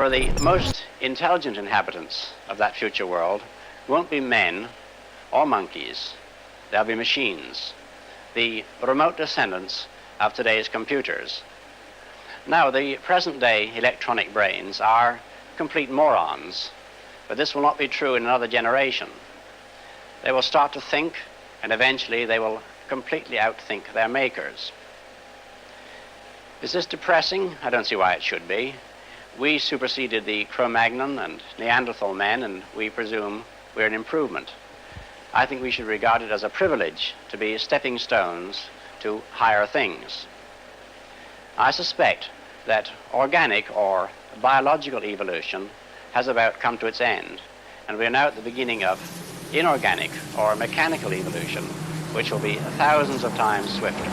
For the most intelligent inhabitants of that future world won't be men or monkeys. They'll be machines, the remote descendants of today's computers. Now, the present-day electronic brains are complete morons, but this will not be true in another generation. They will start to think, and eventually they will completely outthink their makers. Is this depressing? I don't see why it should be. We superseded the Cro-Magnon and Neanderthal men, and we presume we're an improvement. I think we should regard it as a privilege to be stepping stones to higher things. I suspect that organic or biological evolution has about come to its end, and we are now at the beginning of inorganic or mechanical evolution, which will be thousands of times swifter.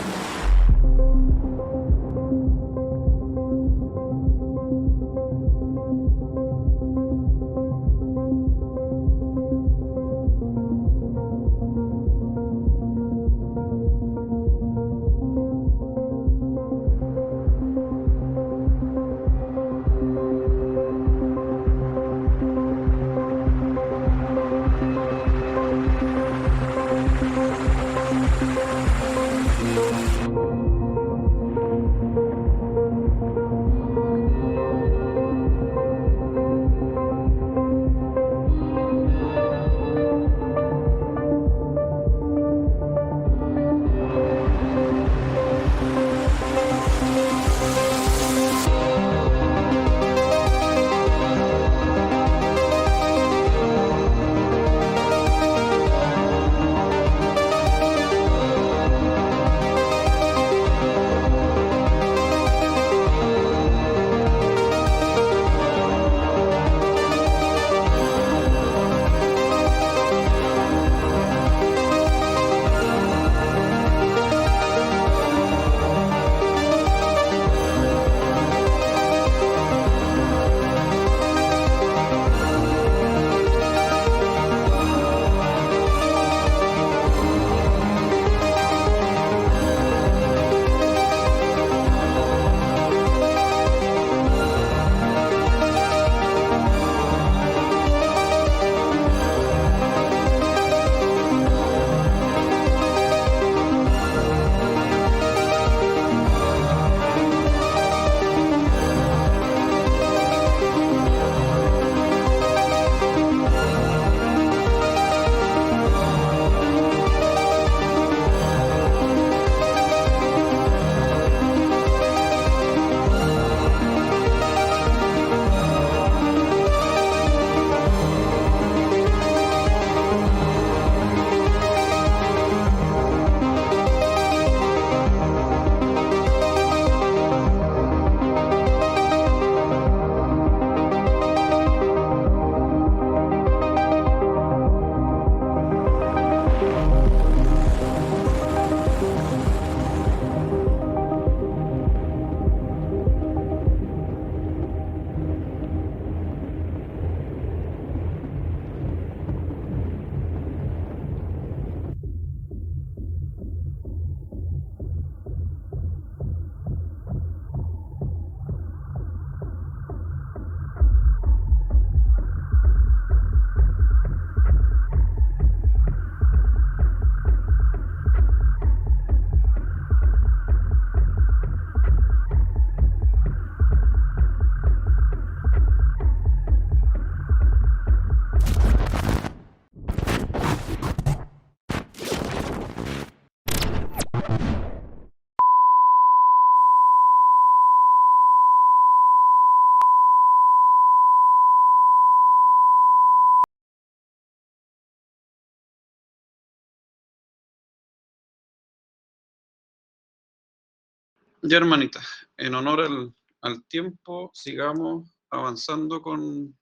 Ya, hermanita, en honor al tiempo, sigamos avanzando con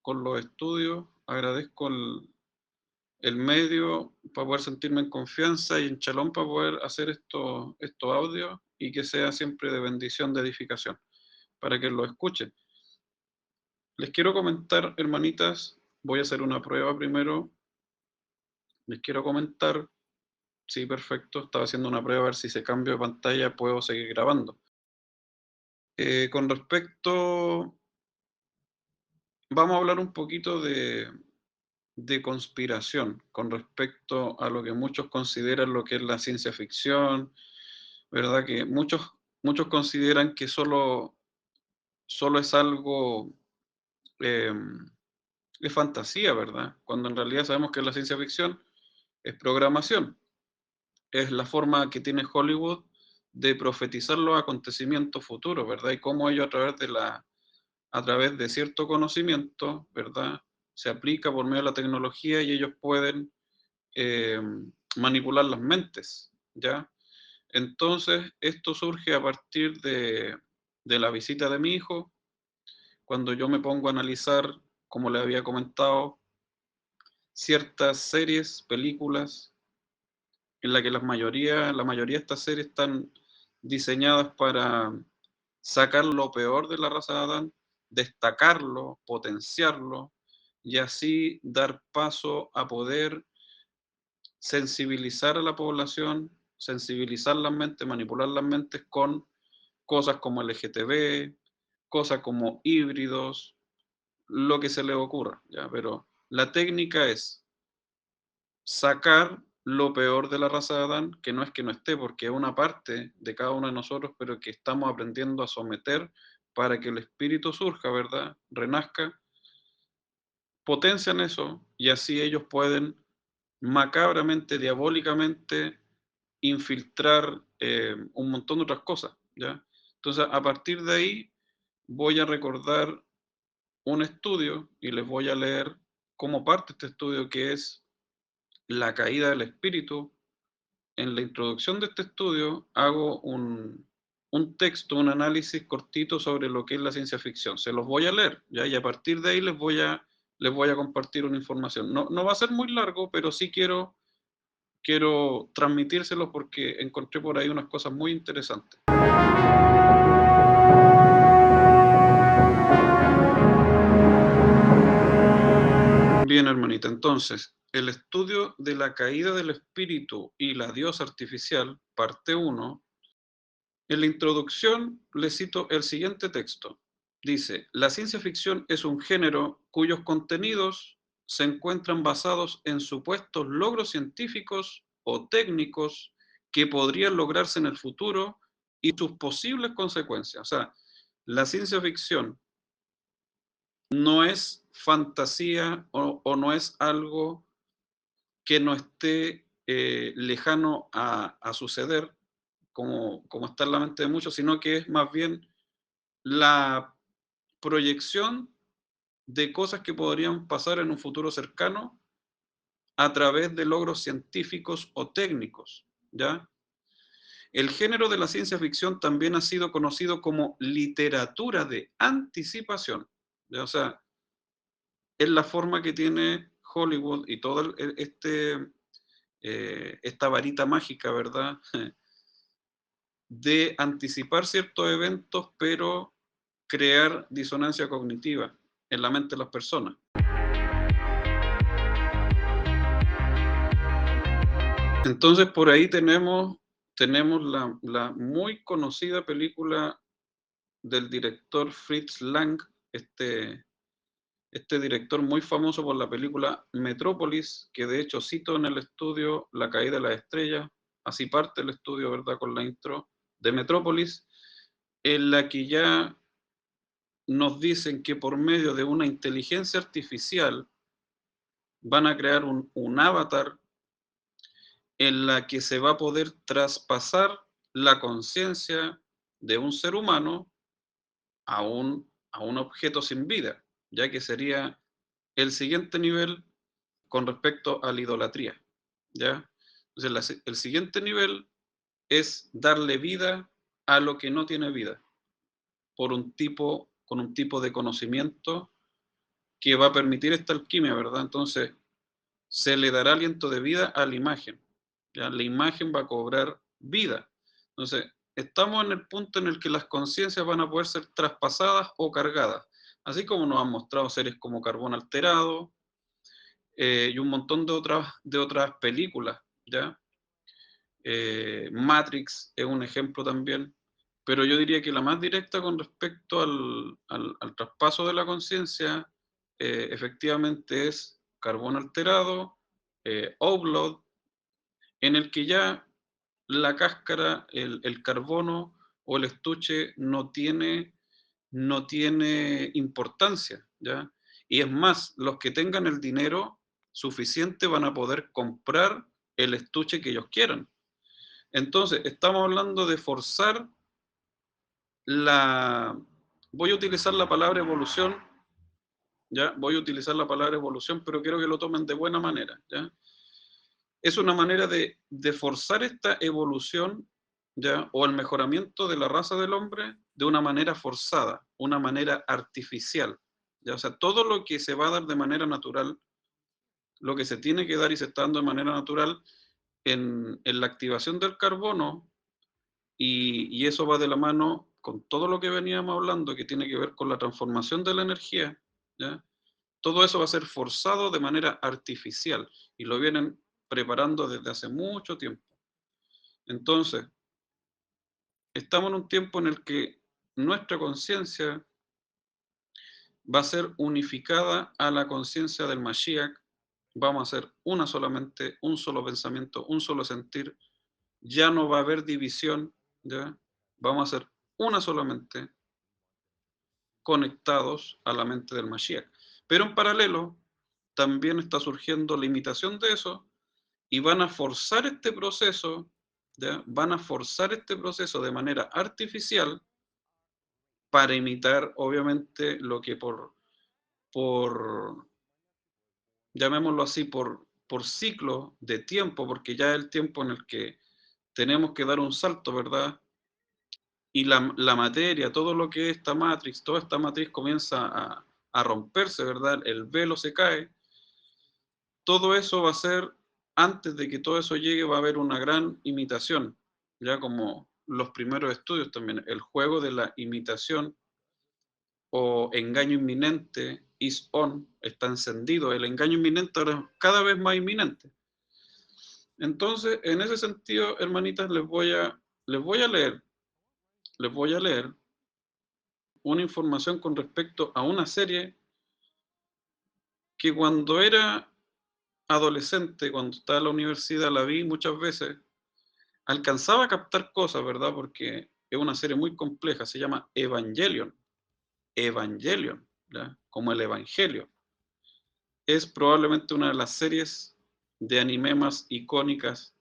los estudios. Agradezco el medio para poder sentirme en confianza y en Chalón para poder hacer estos audios y que sea siempre de bendición, de edificación, para que lo escuchen. Les quiero comentar, hermanitas, voy a hacer una prueba primero. Les quiero comentar, sí, perfecto, estaba haciendo una prueba a ver si se cambia de pantalla puedo seguir grabando. Con respecto vamos a hablar un poquito de conspiración con respecto a lo que muchos consideran lo que es la ciencia ficción, ¿verdad? Que muchos consideran que solo es algo em, es fantasía, ¿verdad? Cuando en realidad sabemos que la ciencia ficción es programación, es la forma que tiene Hollywood de profetizar los acontecimientos futuros, ¿verdad? Y cómo ellos a través de cierto conocimiento, ¿verdad? Se aplica por medio de la tecnología y ellos pueden eh, manipular las mentes, ¿ya? Entonces, esto surge a partir de la visita de mi hijo, cuando yo me pongo a analizar, como le había comentado, ciertas series, películas, en la que la mayoría de estas series están diseñadas para sacar lo peor de la raza de Adán, destacarlo, potenciarlo y así dar paso a poder sensibilizar a la población, sensibilizar las mentes, manipular las mentes con cosas como LGTB, cosas como híbridos, lo que se les ocurra, ¿ya? Pero la técnica es sacar lo peor de la raza de Adán, que no esté, porque es una parte de cada uno de nosotros, pero que estamos aprendiendo a someter para que el espíritu surja, ¿verdad? Renazca, potencian eso y así ellos pueden macabramente, diabólicamente, infiltrar un montón de otras cosas, ¿ya? Entonces, a partir de ahí, voy a recordar un estudio y les voy a leer cómo parte este estudio, que es la caída del espíritu. En la introducción de este estudio hago un texto, un análisis cortito sobre lo que es la ciencia ficción. Se los voy a leer, ¿ya? Y a partir de ahí les voy a compartir una información. No, no va a ser muy largo, pero sí quiero transmitírselos porque encontré por ahí unas cosas muy interesantes. Bien, hermanita, entonces, el estudio de la caída del espíritu y la diosa artificial, parte uno. En la introducción le cito el siguiente texto. Dice, la ciencia ficción es un género cuyos contenidos se encuentran basados en supuestos logros científicos o técnicos que podrían lograrse en el futuro y sus posibles consecuencias. O sea, la ciencia ficción no es fantasía o no es algo que no esté lejano a suceder, como está en la mente de muchos, sino que es más bien la proyección de cosas que podrían pasar en un futuro cercano a través de logros científicos o técnicos, ¿ya? El género de la ciencia ficción también ha sido conocido como literatura de anticipación, ¿ya? O sea, es la forma que tiene Hollywood y todo esta varita mágica, ¿verdad? De anticipar ciertos eventos, pero crear disonancia cognitiva en la mente de las personas. Entonces, por ahí tenemos la muy conocida película del director Fritz Lang, este, este director muy famoso por la película Metrópolis, que de hecho cito en el estudio La caída de las estrellas, así parte el estudio, ¿verdad? Con la intro de Metrópolis, en la que ya nos dicen que por medio de una inteligencia artificial van a crear un avatar en la que se va a poder traspasar la conciencia de un ser humano a un objeto sin vida, ya que sería el siguiente nivel con respecto a la idolatría, ¿ya? Entonces, el siguiente nivel es darle vida a lo que no tiene vida, con un tipo de conocimiento que va a permitir esta alquimia, ¿verdad? Entonces, se le dará aliento de vida a la imagen. ¿Ya? La imagen va a cobrar vida. Entonces, estamos en el punto en el que las conciencias van a poder ser traspasadas o cargadas, así como nos han mostrado series como Carbón Alterado y un montón de otras películas. ¿Ya? Matrix es un ejemplo también, pero yo diría que la más directa con respecto al traspaso de la conciencia efectivamente es carbón alterado, óblod, en el que ya la cáscara, el carbono o el estuche no tiene importancia, ¿ya? Y es más, los que tengan el dinero suficiente van a poder comprar el estuche que ellos quieran. Entonces, estamos hablando de forzar la... Voy a utilizar la palabra evolución, ¿ya? Voy a utilizar la palabra evolución, pero quiero que lo tomen de buena manera, ¿ya? Es una manera de forzar esta evolución, ¿ya? O el mejoramiento de la raza del hombre de una manera forzada, una manera artificial, ¿ya? O sea, todo lo que se va a dar de manera natural, lo que se tiene que dar y se está dando de manera natural en la activación del carbono, y eso va de la mano con todo lo que veníamos hablando, que tiene que ver con la transformación de la energía, ¿ya? Todo eso va a ser forzado de manera artificial y lo vienen preparando desde hace mucho tiempo. Entonces, estamos en un tiempo en el que nuestra conciencia va a ser unificada a la conciencia del Mashiach. Vamos a ser una solamente, un solo pensamiento, un solo sentir. Ya no va a haber división, ¿ya? Vamos a ser una solamente, conectados a la mente del Mashiach. Pero en paralelo, también está surgiendo la imitación de eso y van a forzar este proceso, ¿ya? Van a forzar este proceso de manera artificial para imitar, obviamente, lo que por llamémoslo así, por ciclo de tiempo, porque ya es el tiempo en el que tenemos que dar un salto, ¿verdad? Y la materia, todo lo que es esta matrix, toda esta matriz comienza a romperse, ¿verdad? El velo se cae. Todo eso va a ser, antes de que todo eso llegue, va a haber una gran imitación, ya como los primeros estudios también, el juego de la imitación o engaño inminente, is on, está encendido, el engaño inminente ahora es cada vez más inminente. Entonces, en ese sentido, hermanitas, les voy a leer una información con respecto a una serie que cuando era adolescente, cuando estaba en la universidad, la vi muchas veces, alcanzaba a captar cosas, ¿verdad? Porque es una serie muy compleja, se llama Evangelion. Evangelion, ¿ya? Como el Evangelio. Es probablemente una de las series de anime más icónicas,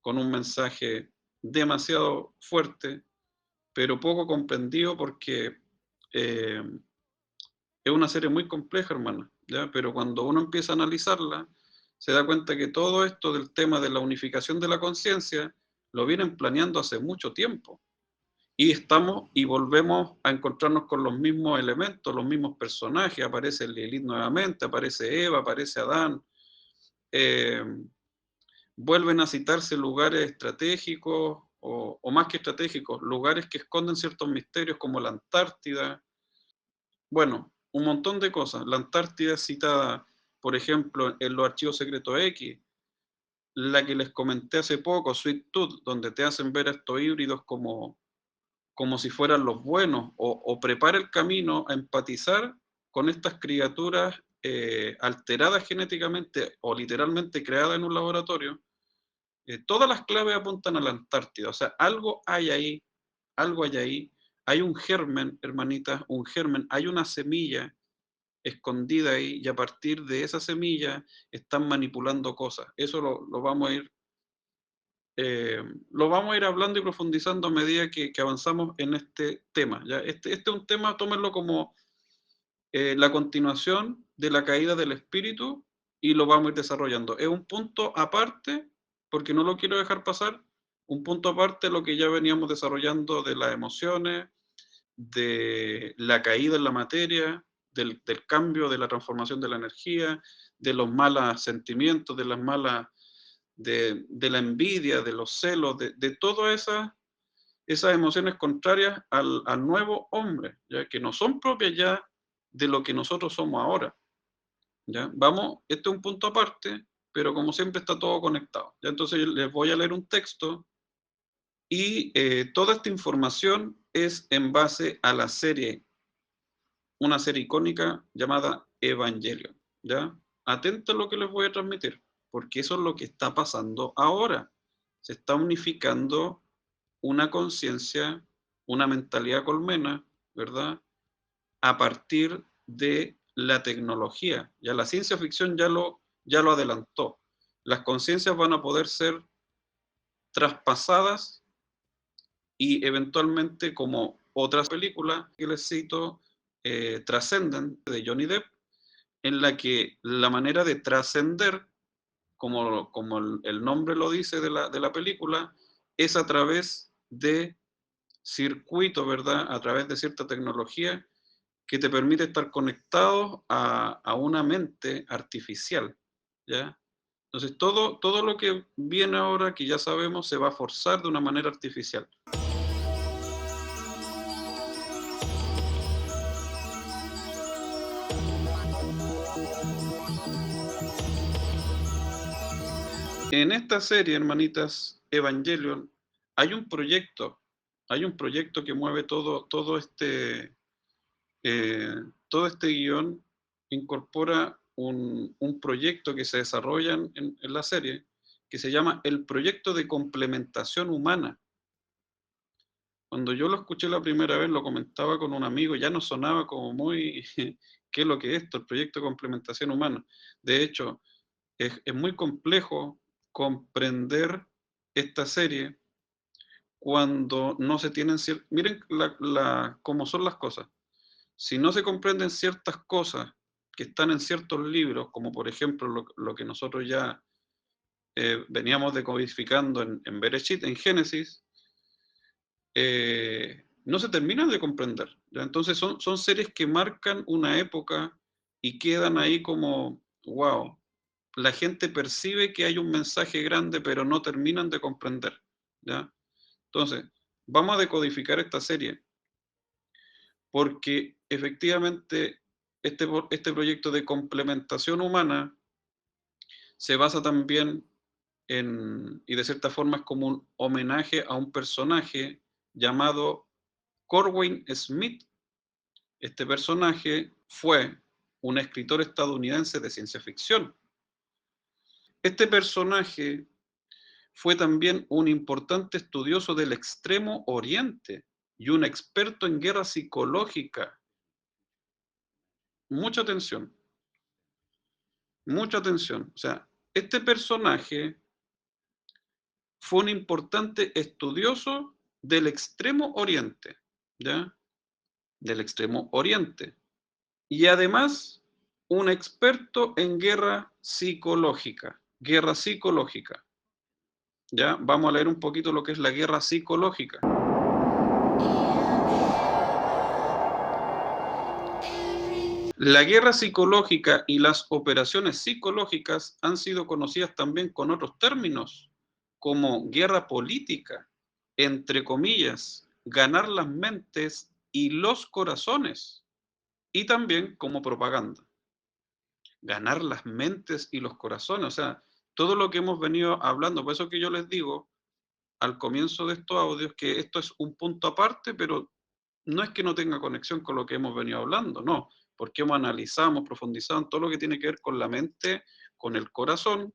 con un mensaje demasiado fuerte, pero poco comprendido porque eh, es una serie muy compleja, hermano, ¿ya? Pero cuando uno empieza a analizarla, se da cuenta que todo esto del tema de la unificación de la conciencia lo vienen planeando hace mucho tiempo. Y estamos y volvemos a encontrarnos con los mismos elementos, los mismos personajes. Aparece Lilith nuevamente, aparece Eva, aparece Adán. Eh, Vuelven a citarse lugares estratégicos o más que estratégicos, lugares que esconden ciertos misterios como la Antártida. Bueno, un montón de cosas. La Antártida es citada, por ejemplo, en los archivos secretos X, la que les comenté hace poco, Sweet Tooth, donde te hacen ver a estos híbridos como si fueran los buenos, o prepara el camino a empatizar con estas criaturas alteradas genéticamente o literalmente creadas en un laboratorio. Todas las claves apuntan a la Antártida, o sea, algo hay ahí, algo hay ahí. Hay un germen, hermanitas, un germen, hay una semilla escondida ahí y a partir de esa semilla están manipulando cosas. Eso lo vamos a ir hablando y profundizando a medida que avanzamos en este tema. ¿Ya? Este es un tema, tómenlo como la continuación de la caída del espíritu y lo vamos a ir desarrollando. Es un punto aparte, porque no lo quiero dejar pasar, un punto aparte de lo que ya veníamos desarrollando de las emociones, de la caída en la materia, del cambio, de la transformación de la energía, de los malos sentimientos, de las malas, de la envidia, de los celos, de todas esas emociones contrarias al nuevo hombre, ya que no son propias ya de lo que nosotros somos ahora. ¿Ya? Vamos, este es un punto aparte, pero como siempre está todo conectado. ¿Ya? Entonces les voy a leer un texto y toda esta información es en base a la serie, una serie icónica llamada Evangelion, ¿ya? Atento a lo que les voy a transmitir, porque eso es lo que está pasando ahora. Se está unificando una conciencia, una mentalidad colmena, ¿verdad? A partir de la tecnología. Ya la ciencia ficción ya lo adelantó. Las conciencias van a poder ser traspasadas y eventualmente, como otras películas que les cito, Trascenden, de Johnny Depp, en la que la manera de trascender, como el nombre lo dice de la película, es a través de circuitos, ¿verdad? A través de cierta tecnología que te permite estar conectado a una mente artificial, ¿ya? Entonces, todo lo que viene ahora, que ya sabemos, se va a forzar de una manera artificial. En esta serie, hermanitas, Evangelion, hay un proyecto, que mueve eh, todo este guión, incorpora un proyecto que se desarrolla en la serie, que se llama el proyecto de complementación humana. Cuando yo lo escuché la primera vez, lo comentaba con un amigo, ya no sonaba como muy, ¿qué es lo que es esto? El proyecto de complementación humana. De hecho, es muy complejo comprender esta serie cuando no se tienen miren cómo son las cosas. Si no se comprenden ciertas cosas que están en ciertos libros, como por ejemplo lo que nosotros ya veníamos decodificando en Bereshit, en Génesis, no se terminan de comprender, ¿ya? Entonces son series que marcan una época y quedan ahí como, wow, la gente percibe que hay un mensaje grande, pero no terminan de comprender, ¿ya? Entonces, vamos a decodificar esta serie, porque efectivamente este proyecto de complementación humana se basa también y de cierta forma es como un homenaje a un personaje llamado Corwin Smith. Este personaje fue un escritor estadounidense de ciencia ficción. Este personaje fue también un importante estudioso del Extremo Oriente y un experto en guerra psicológica. Mucha atención, mucha atención. O sea, este personaje fue un importante estudioso del Extremo Oriente, ¿ya? Del Extremo Oriente. Y además, un experto en guerra psicológica. Guerra psicológica. ¿Ya? Vamos a leer un poquito lo que es la guerra psicológica. La guerra psicológica y las operaciones psicológicas han sido conocidas también con otros términos, como guerra política, entre comillas, ganar las mentes y los corazones, y también como propaganda. Ganar las mentes y los corazones, o sea, todo lo que hemos venido hablando, por eso que yo les digo al comienzo de estos audios que esto es un punto aparte, pero no es que no tenga conexión con lo que hemos venido hablando, no, porque hemos analizado, hemos profundizado en todo lo que tiene que ver con la mente, con el corazón,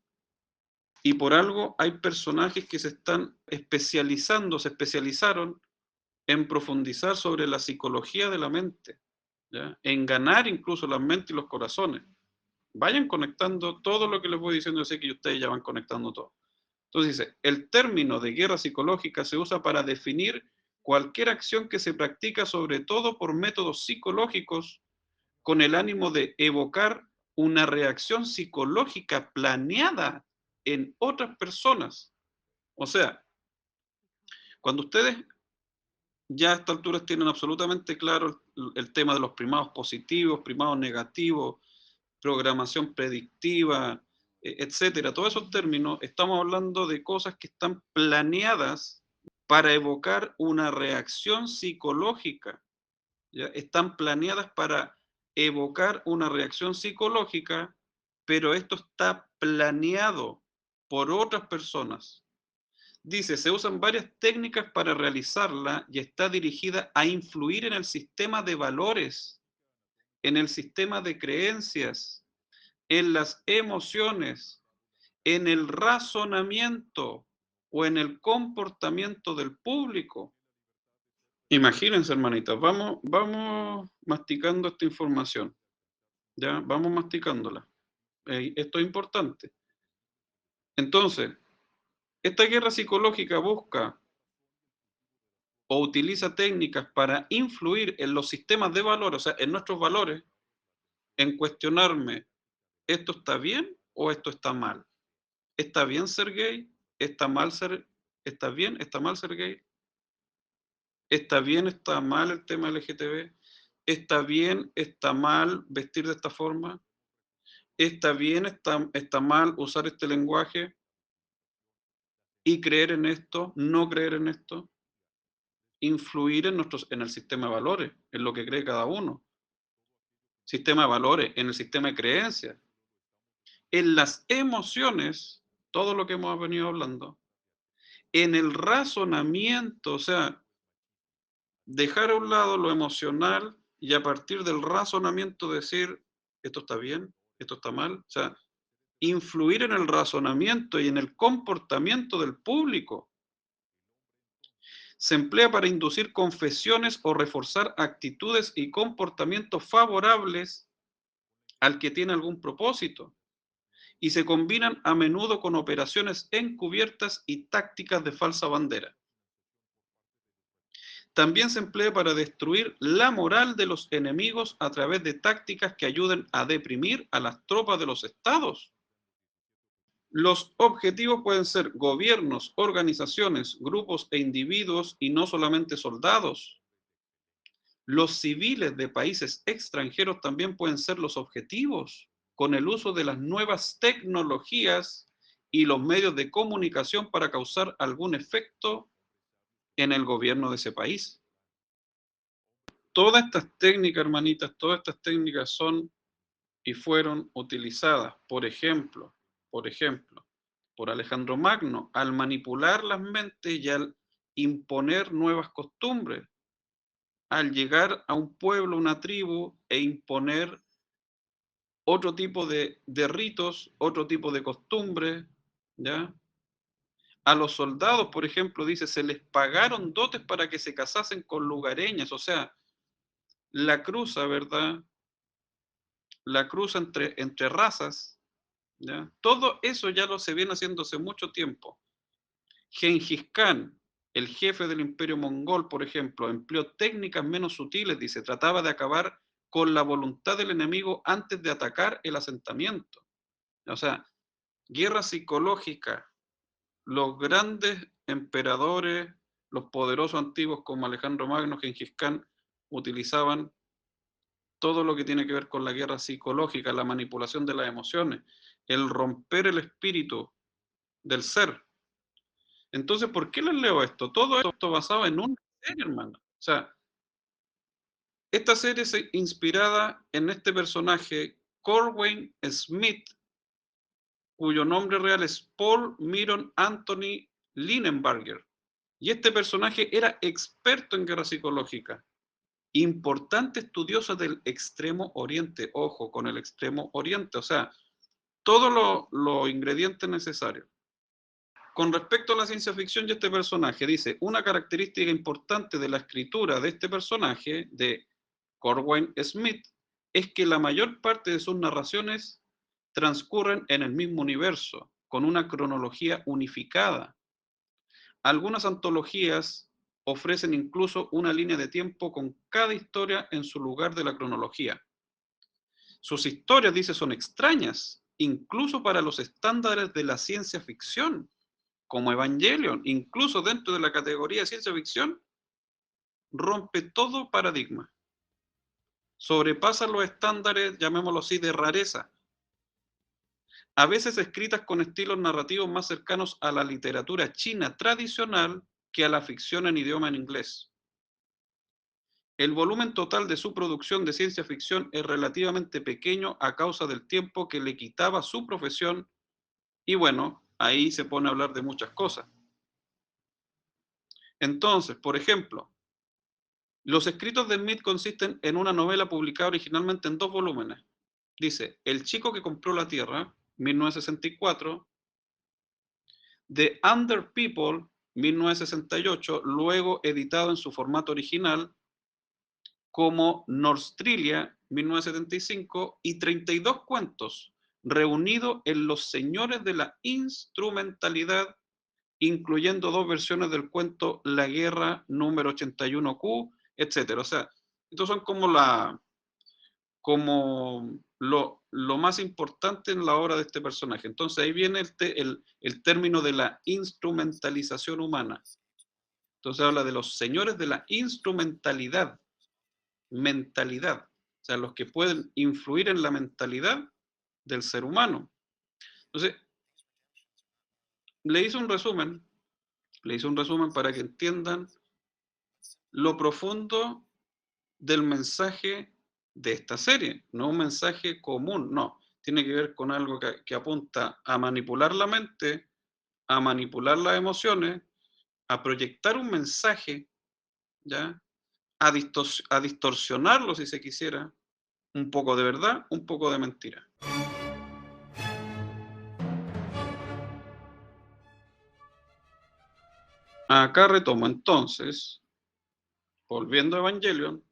y por algo hay personajes que se están especializando, se especializaron en profundizar sobre la psicología de la mente, ¿ya? En ganar incluso las mentes y los corazones. Vayan conectando todo lo que les voy diciendo, yo sé que ustedes ya van conectando todo. Entonces dice, el término de guerra psicológica se usa para definir cualquier acción que se practica sobre todo por métodos psicológicos con el ánimo de evocar una reacción psicológica planeada en otras personas. O sea, cuando ustedes ya a esta altura tienen absolutamente claro el tema de los primados positivos, primados negativos, programación predictiva, etcétera, todos esos términos, estamos hablando de cosas que están planeadas para evocar una reacción psicológica, ¿ya? Están planeadas para evocar una reacción psicológica, pero esto está planeado por otras personas. Dice, se usan varias técnicas para realizarla y está dirigida a influir en el sistema de valores en el sistema de creencias, en las emociones, en el razonamiento o en el comportamiento del público. Imagínense, hermanitas, vamos masticando esta información, ¿ya? Vamos masticándola. Esto es importante. Entonces, esta guerra psicológica busca o utiliza técnicas para influir en los sistemas de valores, o sea, en nuestros valores, en cuestionarme, ¿esto está bien o esto está mal? ¿Está bien ser gay? ¿Está mal ser, está bien, está mal ser gay? ¿Está bien, está mal el tema LGTB? ¿Está bien, está mal vestir de esta forma? ¿Está bien, está mal usar este lenguaje? ¿Y creer en esto? ¿No creer en esto? Influir en el sistema de valores, en lo que cree cada uno. Sistema de valores, en el sistema de creencias. En las emociones, todo lo que hemos venido hablando. En el razonamiento, o sea, dejar a un lado lo emocional y a partir del razonamiento decir, esto está bien, esto está mal. O sea, influir en el razonamiento y en el comportamiento del público. Se emplea para inducir confesiones o reforzar actitudes y comportamientos favorables al que tiene algún propósito, y se combinan a menudo con operaciones encubiertas y tácticas de falsa bandera. También se emplea para destruir la moral de los enemigos a través de tácticas que ayuden a deprimir a las tropas de los estados. Los objetivos pueden ser gobiernos, organizaciones, grupos e individuos y no solamente soldados. Los civiles de países extranjeros también pueden ser los objetivos con el uso de las nuevas tecnologías y los medios de comunicación para causar algún efecto en el gobierno de ese país. Todas estas técnicas, hermanitas, todas estas técnicas son y fueron utilizadas, por Alejandro Magno, al manipular las mentes y al imponer nuevas costumbres, al llegar a un pueblo, una tribu, e imponer otro tipo de ritos, otro tipo de costumbres, ¿ya? A los soldados, por ejemplo, dice, se les pagaron dotes para que se casasen con lugareñas, o sea, la cruza, ¿verdad? La cruza entre razas, ¿ya? Todo eso ya lo se viene haciendo hace mucho tiempo. Gengis Khan, el jefe del imperio mongol, por ejemplo, empleó técnicas menos sutiles, dice, trataba de acabar con la voluntad del enemigo antes de atacar el asentamiento. O sea, guerra psicológica. Los grandes emperadores, los poderosos antiguos como Alejandro Magno, Gengis Khan, utilizaban todo lo que tiene que ver con la guerra psicológica, la manipulación de las emociones, el romper el espíritu del ser. Entonces, ¿por qué les leo esto? Todo esto basado en una serie, hermano. O sea, esta serie es inspirada en este personaje, Corwin Smith, cuyo nombre real es Paul Myron Anthony Lindbergh. Y este personaje era experto en guerra psicológica, importante estudioso del Extremo Oriente, ojo, con el Extremo Oriente, o sea, todos los ingredientes necesarios. Con respecto a la ciencia ficción y este personaje, dice, una característica importante de la escritura de este personaje, de Corwin Smith, es que la mayor parte de sus narraciones transcurren en el mismo universo, con una cronología unificada. Algunas antologías ofrecen incluso una línea de tiempo con cada historia en su lugar de la cronología. Sus historias, dice, son extrañas, incluso para los estándares de la ciencia ficción, como Evangelion, incluso dentro de la categoría de ciencia ficción, rompe todo paradigma. Sobrepasa los estándares, llamémoslo así, de rareza. A veces escritas con estilos narrativos más cercanos a la literatura china tradicional que a la ficción en idioma en inglés. El volumen total de su producción de ciencia ficción es relativamente pequeño a causa del tiempo que le quitaba su profesión y bueno, ahí se pone a hablar de muchas cosas. Entonces, por ejemplo, Los escritos de Smith consisten en una novela publicada originalmente en 2 volúmenes. Dice, El chico que compró la Tierra, 1964, The Under People, 1968, luego editado en su formato original como Norstrilia, 1975, y 32 cuentos, reunidos en Los Señores de la Instrumentalidad, incluyendo 2 versiones del cuento La Guerra número 81Q, etc. O sea, estos son como lo más importante en la obra de este personaje. Entonces ahí viene el término de la instrumentalización humana. Entonces habla de los señores de la instrumentalidad, mentalidad, o sea, los que pueden influir en la mentalidad del ser humano. Entonces, le hice un resumen para que entiendan lo profundo del mensaje de esta serie, no un mensaje común, no, tiene que ver con algo que apunta a manipular la mente, a manipular las emociones, a proyectar un mensaje, ¿ya? A distorsionarlo si se quisiera, un poco de verdad, un poco de mentira. Acá retomo entonces, volviendo a Evangelion,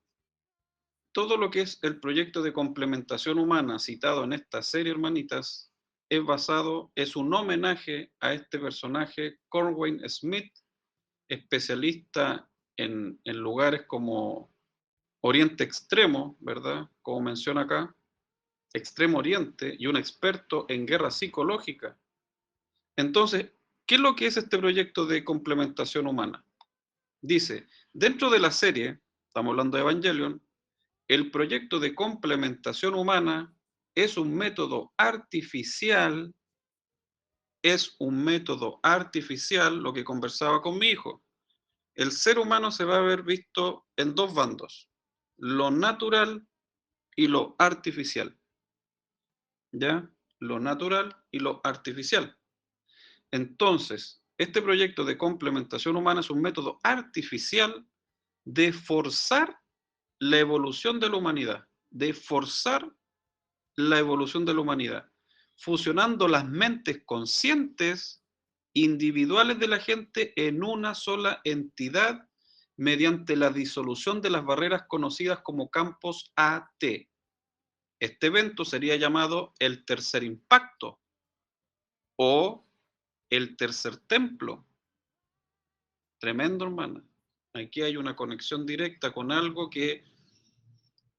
todo lo que es el proyecto de complementación humana citado en esta serie, hermanitas, es un homenaje a este personaje, Corwin Smith, especialista en lugares como Oriente Extremo, ¿verdad? Como menciona acá, Extremo Oriente, y un experto en guerra psicológica. Entonces, ¿qué es lo que es este proyecto de complementación humana? Dice, dentro de la serie, estamos hablando de Evangelion, el proyecto de complementación humana es un método artificial, lo que conversaba con mi hijo. El ser humano se va a ver visto en 2 bandos, lo natural y lo artificial. ¿Ya? Lo natural y lo artificial. Entonces, este proyecto de complementación humana es un método artificial de forzar la evolución de la humanidad, fusionando las mentes conscientes individuales de la gente en una sola entidad mediante la disolución de las barreras conocidas como campos AT. Este evento sería llamado el tercer impacto o el tercer templo. Tremendo, hermana. Aquí hay una conexión directa con algo que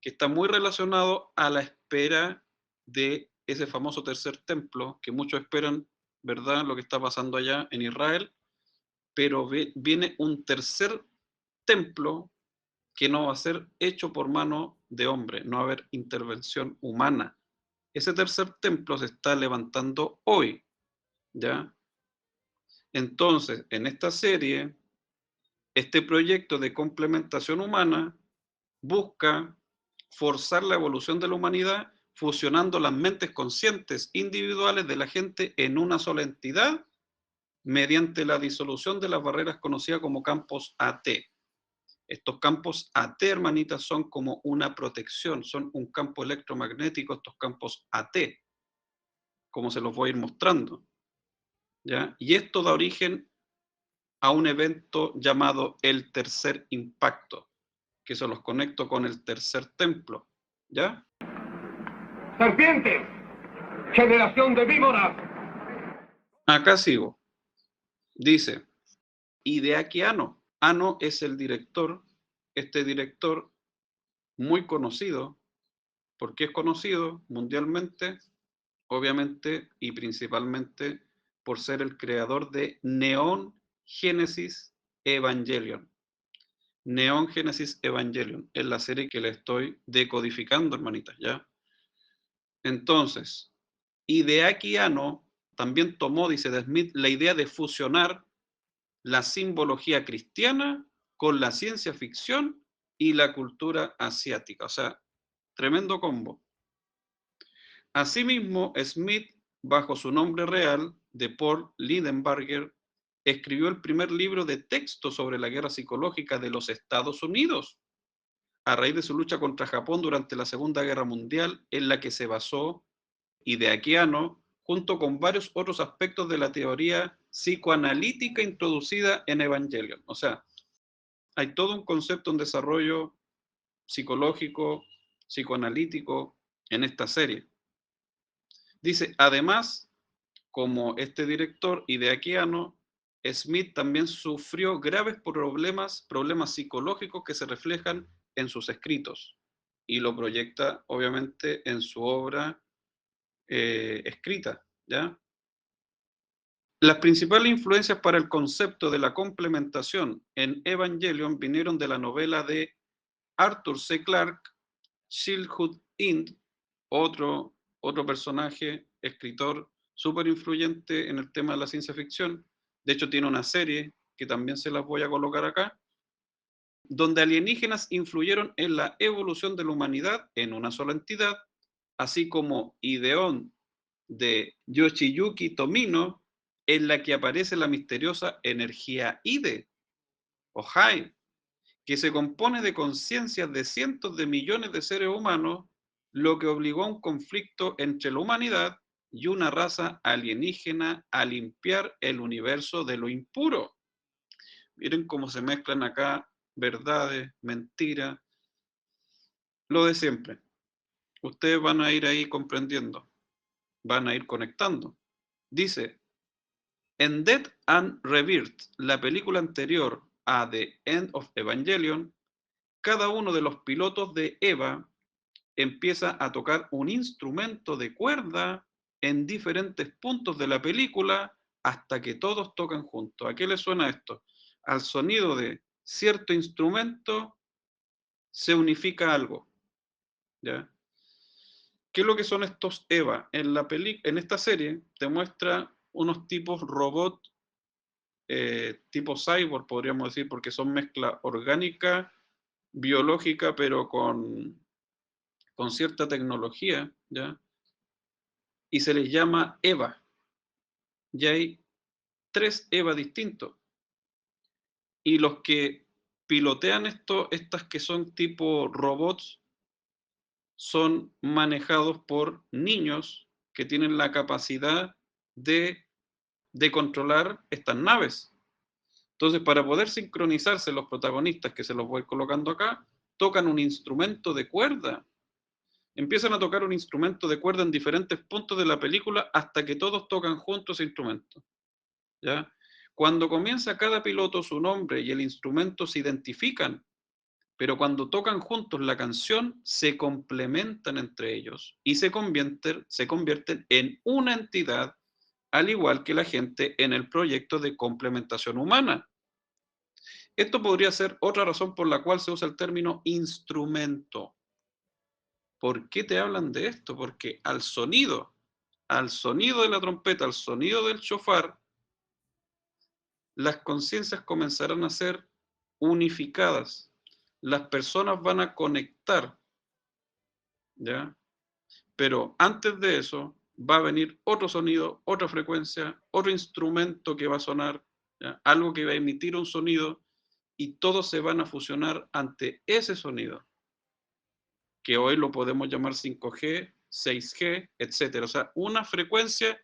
está muy relacionado a la espera de ese famoso tercer templo, que muchos esperan, ¿verdad?, lo que está pasando allá en Israel, pero viene un tercer templo que no va a ser hecho por mano de hombre, no va a haber intervención humana. Ese tercer templo se está levantando hoy, ¿ya? Entonces, en esta serie, este proyecto de complementación humana busca forzar la evolución de la humanidad fusionando las mentes conscientes individuales de la gente en una sola entidad mediante la disolución de las barreras conocidas como campos AT. Estos campos AT, hermanitas, son como una protección, son un campo electromagnético, estos campos AT, como se los voy a ir mostrando, ¿ya? Y esto da origen a un evento llamado el tercer impacto, que se los conecto con el tercer templo, ¿ya? ¡Serpiente! ¡Generación de víboras! Acá sigo. Dice, Hideaki Anno. Anno es el director, este director muy conocido. ¿Por qué es conocido mundialmente? Obviamente y principalmente por ser el creador de Neon Genesis Evangelion. Neon Genesis Evangelion es la serie que le estoy decodificando, hermanitas, ¿ya? Entonces, Hideaki Anno también tomó, dice de Smith, la idea de fusionar la simbología cristiana con la ciencia ficción y la cultura asiática. O sea, tremendo combo. Asimismo, Smith, bajo su nombre real de Paul Lindenberger, escribió el primer libro de texto sobre la guerra psicológica de los Estados Unidos. a raíz de su lucha contra Japón durante la Segunda Guerra Mundial, en la que se basó Hideakiano, junto con varios otros aspectos de la teoría psicoanalítica introducida en Evangelion. O sea, hay todo un concepto en desarrollo psicológico, psicoanalítico en esta serie. Dice, además, como este director hideakiano, Smith también sufrió graves problemas psicológicos que se reflejan en sus escritos y lo proyecta obviamente en su obra escrita, ¿ya? Las principales influencias para el concepto de la complementación en Evangelion vinieron de la novela de Arthur C. Clarke, Childhood End, otro personaje, escritor súper influyente en el tema de la ciencia ficción. De hecho, tiene una serie que también se las voy a colocar acá, donde alienígenas influyeron en la evolución de la humanidad en una sola entidad, así como Ideon de Yoshiyuki Tomino, en la que aparece la misteriosa energía Ide, o Hai, que se compone de conciencias de cientos de millones de seres humanos, lo que obligó a un conflicto entre la humanidad y una raza alienígena a limpiar el universo de lo impuro. Miren cómo se mezclan acá verdades, mentiras, lo de siempre. Ustedes van a ir ahí comprendiendo, van a ir conectando. Dice, en Dead and Rebirth, la película anterior a The End of Evangelion, cada uno de los pilotos de Eva empieza a tocar un instrumento de cuerda en diferentes puntos de la película hasta que todos tocan juntos. ¿A qué le suena esto? Al sonido de cierto instrumento se unifica algo, ¿ya? ¿Qué es lo que son estos Eva? En esta serie te muestra unos tipos robot, tipo cyborg, podríamos decir, porque son mezcla orgánica, biológica, pero con cierta tecnología, ¿ya? Y se les llama Eva. Y hay 3 Eva distintos. Y los que pilotean estas que son tipo robots, son manejados por niños que tienen la capacidad de controlar estas naves. Entonces, para poder sincronizarse los protagonistas, que se los voy colocando acá, tocan un instrumento de cuerda. Empiezan a tocar un instrumento de cuerda en diferentes puntos de la película hasta que todos tocan juntos ese instrumento, ¿ya? Cuando comienza cada piloto, su nombre y el instrumento se identifican, pero cuando tocan juntos la canción, se complementan entre ellos y se convierten en una entidad, al igual que la gente en el proyecto de complementación humana. Esto podría ser otra razón por la cual se usa el término instrumento. ¿Por qué te hablan de esto? Porque al sonido de la trompeta, al sonido del shofar, las conciencias comenzarán a ser unificadas. Las personas van a conectar, ¿ya? Pero antes de eso va a venir otro sonido, otra frecuencia, otro instrumento que va a sonar, ¿ya? Algo que va a emitir un sonido y todos se van a fusionar ante ese sonido, que hoy lo podemos llamar 5G, 6G, etcétera. O sea, una frecuencia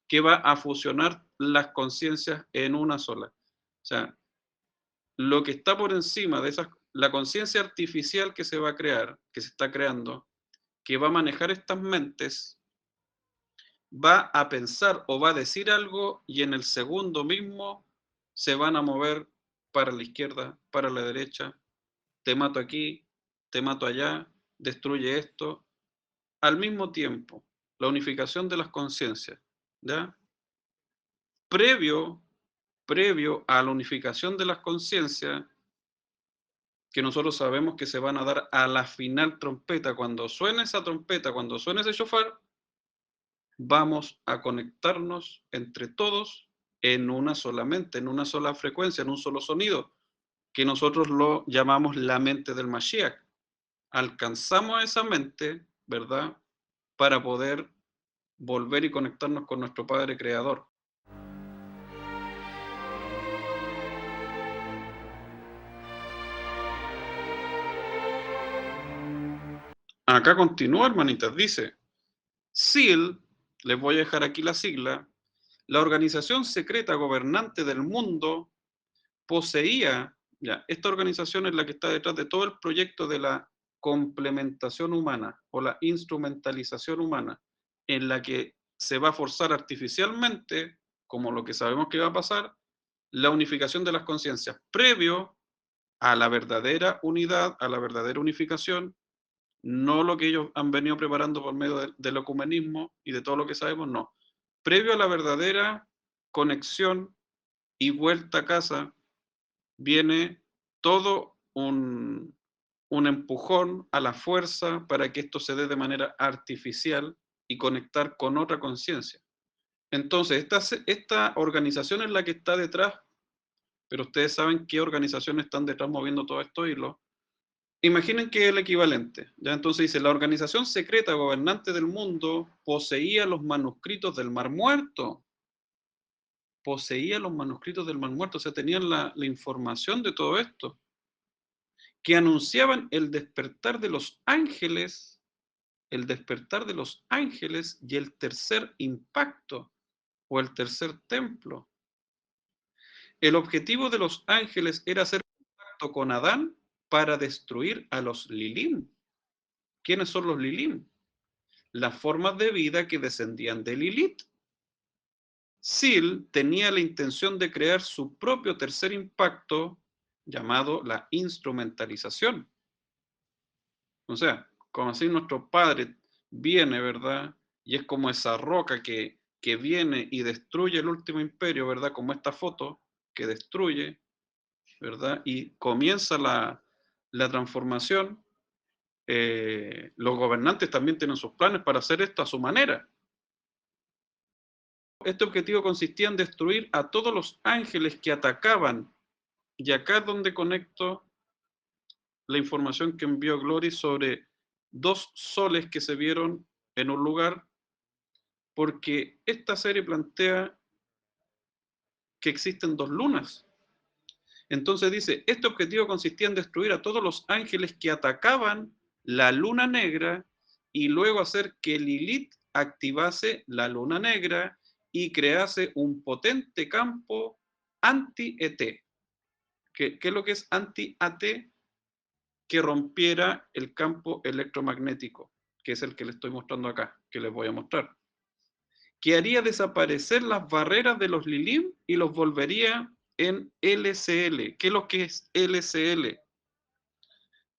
que va a fusionar las conciencias en una sola. O sea, lo que está por encima de la conciencia artificial que se va a crear, que se está creando, que va a manejar estas mentes, va a pensar o va a decir algo y en el segundo mismo se van a mover para la izquierda, para la derecha, te mato aquí, te mato allá, destruye esto. Al mismo tiempo, la unificación de las conciencias, ¿ya? Previo a la unificación de las conciencias, que nosotros sabemos que se van a dar a la final trompeta, cuando suene esa trompeta, cuando suene ese shofar, vamos a conectarnos entre todos en una sola mente, en una sola frecuencia, en un solo sonido, que nosotros lo llamamos la mente del Mashiach. Alcanzamos esa mente, ¿verdad?, para poder volver y conectarnos con nuestro Padre Creador. acá continúa, hermanitas, dice, SEAL, les voy a dejar aquí la sigla, la organización secreta gobernante del mundo poseía, ya, esta organización es la que está detrás de todo el proyecto de la complementación humana o la instrumentalización humana, en la que se va a forzar artificialmente, como lo que sabemos que va a pasar, la unificación de las conciencias, previo a la verdadera unidad, a la verdadera unificación, no lo que ellos han venido preparando por medio del ecumenismo y de todo lo que sabemos, no. Previo a la verdadera conexión y vuelta a casa, viene todo un empujón a la fuerza para que esto se dé de manera artificial y conectar con otra conciencia. Entonces, esta organización es la que está detrás, pero ustedes saben qué organizaciones están detrás moviendo todo esto hilos. Imaginen que es el equivalente. ¿Ya? Entonces dice, la organización secreta gobernante del mundo poseía los manuscritos del Mar Muerto. Poseía los manuscritos del Mar Muerto, o sea, tenían la información de todo esto, que anunciaban el despertar de los ángeles, el despertar de los ángeles y el tercer impacto o el tercer templo. El objetivo de los ángeles era hacer contacto con Adán para destruir a los Lilim. ¿Quiénes son los Lilim? Las formas de vida que descendían de Lilith. SEAL tenía la intención de crear su propio tercer impacto llamado la instrumentalización. O sea, como así nuestro Padre viene, ¿verdad? Y es como esa roca que viene y destruye el último imperio, ¿verdad? Como esta foto que destruye, ¿verdad? Y comienza la transformación. Los gobernantes también tienen sus planes para hacer esto a su manera. Este objetivo consistía en destruir a todos los ángeles que atacaban. Y acá es donde conecto la información que envió Glory sobre 2 soles que se vieron en un lugar, porque esta serie plantea que existen 2 lunas. Entonces dice, este objetivo consistía en destruir a todos los ángeles que atacaban la luna negra y luego hacer que Lilith activase la luna negra y crease un potente campo anti-ET. ¿Qué es lo que es anti-AT? Que rompiera el campo electromagnético, que es el que les estoy mostrando acá, que les voy a mostrar. Que haría desaparecer las barreras de los Lilim y los volvería en LCL. ¿Qué es lo que es LCL?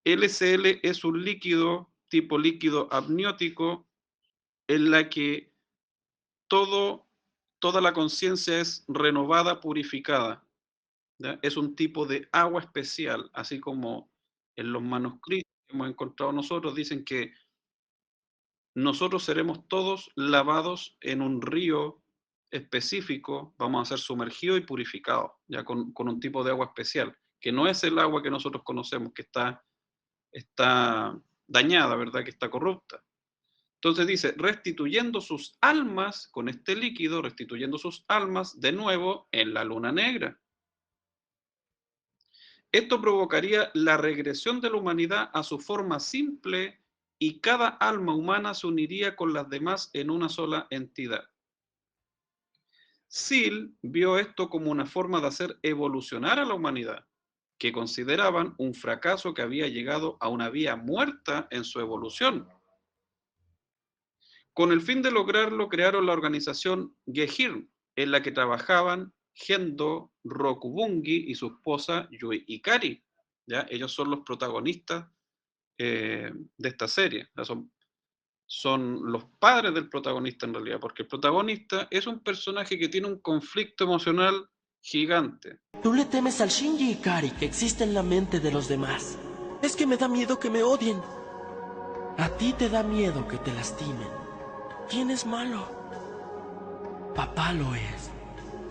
LCL es un líquido tipo líquido amniótico en la que toda la conciencia es renovada, purificada. ¿Ya? Es un tipo de agua especial, así como en los manuscritos que hemos encontrado nosotros, dicen que nosotros seremos todos lavados en un río específico, vamos a ser sumergidos y purificados, ya con un tipo de agua especial, que no es el agua que nosotros conocemos, que está dañada, ¿verdad? Que está corrupta. Entonces dice, restituyendo sus almas con este líquido, restituyendo sus almas de nuevo en la luna negra. Esto provocaría la regresión de la humanidad a su forma simple y cada alma humana se uniría con las demás en una sola entidad. SEAL vio esto como una forma de hacer evolucionar a la humanidad, que consideraban un fracaso que había llegado a una vía muerta en su evolución. Con el fin de lograrlo, crearon la organización Gehirn, en la que trabajaban Gendo Rokubungi y su esposa Yui Ikari. ¿Ya? Ellos son los protagonistas de esta serie. Son los padres del protagonista en realidad, porque el protagonista es un personaje que tiene un conflicto emocional gigante. Tú le temes al Shinji Ikari que existe en la mente de los demás. Es que me da miedo que me odien. A ti te da miedo que te lastimen. ¿Quién es malo? Papá lo es.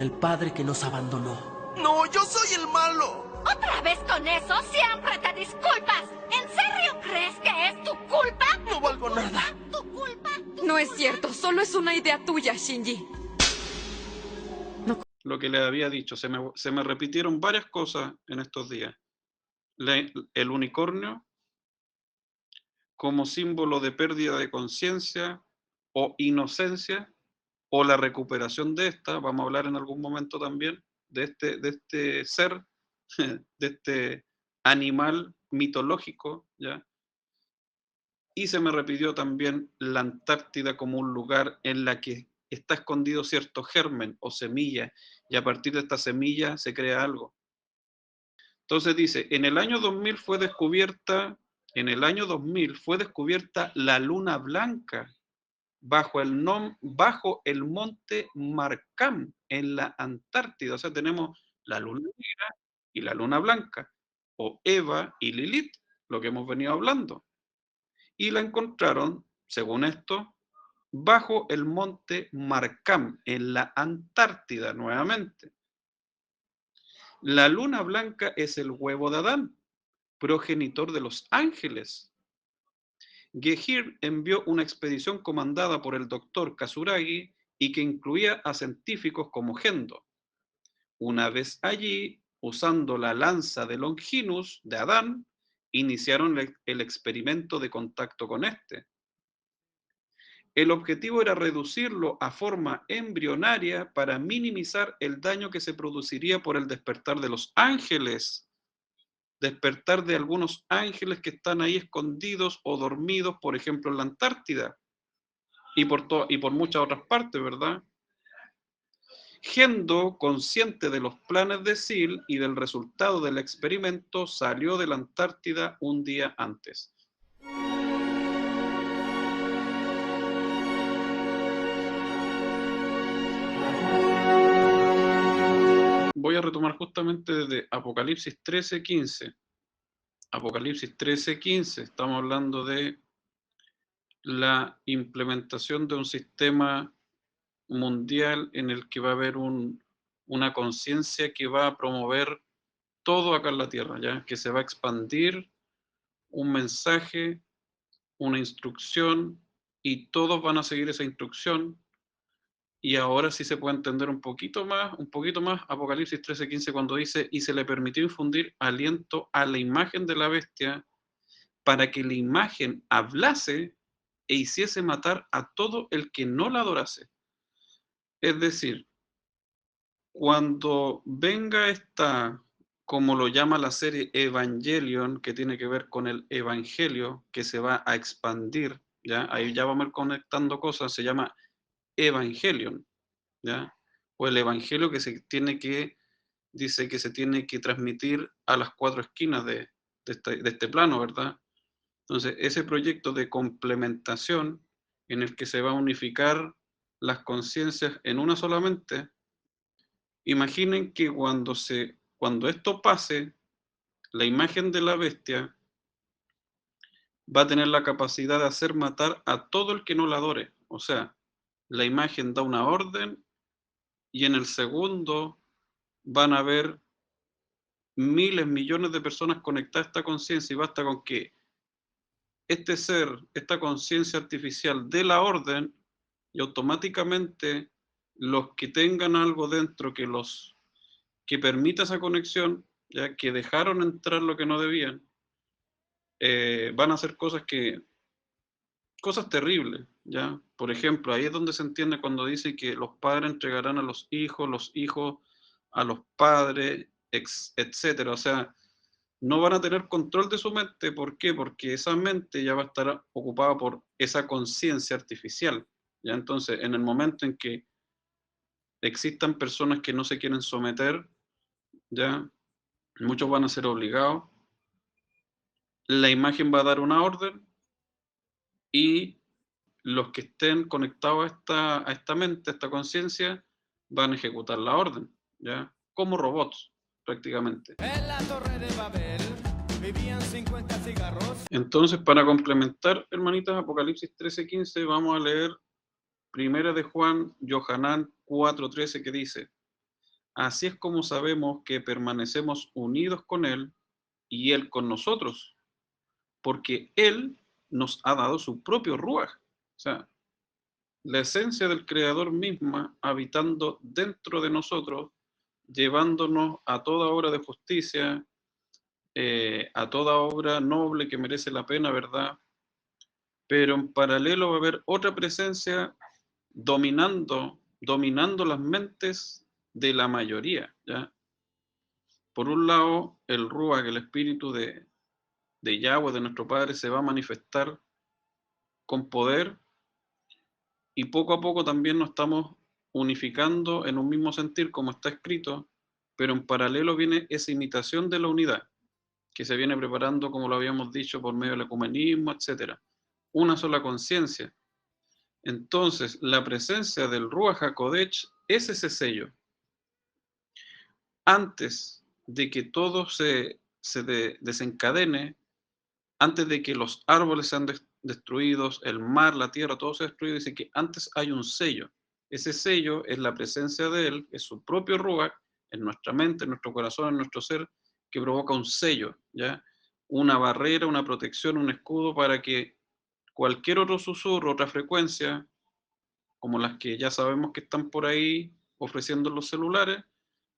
El padre que nos abandonó. ¡No, yo soy el malo! ¿Otra vez con eso? ¡Siempre te disculpas! ¿En serio crees que es tu culpa? No valgo nada. ¿Tu culpa? No es cierto, solo es una idea tuya, Shinji. Lo que le había dicho, se me repitieron varias cosas en estos días. El unicornio, como símbolo de pérdida de conciencia o inocencia, o la recuperación de esta. Vamos a hablar en algún momento también de este ser, de este animal mitológico, ¿ya? Y se me repitió también la Antártida como un lugar en la que está escondido cierto germen o semilla, y a partir de esta semilla se crea algo. Entonces dice, en el año 2000 fue descubierta la luna blanca bajo el monte Markham en la Antártida. O sea, tenemos la luna negra y la luna blanca, o Eva y Lilith, lo que hemos venido hablando. Y la encontraron, según esto, bajo el monte Markham en la Antártida nuevamente. La luna blanca es el huevo de Adán, progenitor de los ángeles. Gehir envió una expedición comandada por el doctor Kasuragi y que incluía a científicos como Gendo. Una vez allí, usando la lanza de Longinus de Adán, iniciaron el experimento de contacto con este. El objetivo era reducirlo a forma embrionaria para minimizar el daño que se produciría por el despertar de los ángeles. Despertar de algunos ángeles que están ahí escondidos o dormidos, por ejemplo, en la Antártida y por muchas otras partes, ¿verdad? Gendo, consciente de los planes de Sil y del resultado del experimento, salió de la Antártida un día antes. Voy a retomar justamente desde Apocalipsis 13:15. Apocalipsis 13:15, estamos hablando de la implementación de un sistema mundial en el que va a haber una conciencia que va a promover todo acá en la Tierra, ¿ya? Que se va a expandir un mensaje, una instrucción, y todos van a seguir esa instrucción. Y ahora sí se puede entender un poquito más Apocalipsis 13:15, cuando dice, y se le permitió infundir aliento a la imagen de la bestia para que la imagen hablase e hiciese matar a todo el que no la adorase. Es decir, cuando venga esta, como lo llama la serie Evangelion, que tiene que ver con el evangelio, que se va a expandir, ¿ya? Ahí ya vamos a ir conectando cosas, se llama Evangelion, ¿ya? O el evangelio que dice que se tiene que transmitir a las cuatro esquinas de este plano, ¿verdad? Entonces, ese proyecto de complementación en el que se va a unificar las conciencias en una solamente, imaginen que cuando esto pase, la imagen de la bestia va a tener la capacidad de hacer matar a todo el que no la adore. O sea, la imagen da una orden y en el segundo van a haber miles, millones de personas conectadas a esta conciencia, y basta con que este ser, esta conciencia artificial dé la orden, y automáticamente los que tengan algo dentro que permita esa conexión, ya que dejaron entrar lo que no debían, van a hacer cosas terribles, ¿ya? Por ejemplo, ahí es donde se entiende cuando dice que los padres entregarán a los hijos a los padres, etcétera. O sea, no van a tener control de su mente. ¿Por qué? Porque esa mente ya va a estar ocupada por esa conciencia artificial, ¿ya? Entonces, en el momento en que existan personas que no se quieren someter, ¿ya? Muchos van a ser obligados. La imagen va a dar una orden y los que estén conectados a esta mente, a esta conciencia, van a ejecutar la orden, ¿ya? Como robots, prácticamente. En la Torre de Babel vivían 50 cigarros. Entonces, para complementar, hermanitas, Apocalipsis 13:15, vamos a leer Primera de Juan, Yohanan 4:13, que dice, así es como sabemos que permanecemos unidos con Él y Él con nosotros, porque Él nos ha dado su propio Ruaj. O sea, la esencia del Creador misma habitando dentro de nosotros, llevándonos a toda obra de justicia, a toda obra noble que merece la pena, ¿verdad? pero en paralelo va a haber otra presencia dominando las mentes de la mayoría, ¿ya? Por un lado, el Ruach, el espíritu de Yahweh, de nuestro Padre, se va a manifestar con poder, y poco a poco también nos estamos unificando en un mismo sentir, como está escrito, pero en paralelo viene esa imitación de la unidad, que se viene preparando, como lo habíamos dicho, por medio del ecumenismo, etc. Una sola conciencia. Entonces, la presencia del Ruach HaKodesh es ese sello. Antes de que todo se desencadene, antes de que los árboles sean destruidos, el mar, la tierra, todo sea destruido, dice que antes hay un sello. Ese sello es la presencia de Él, es su propio Ruach, en nuestra mente, en nuestro corazón, en nuestro ser, que provoca un sello, ¿ya? Una barrera, una protección, un escudo para que cualquier otro susurro, otra frecuencia, como las que ya sabemos que están por ahí ofreciendo los celulares,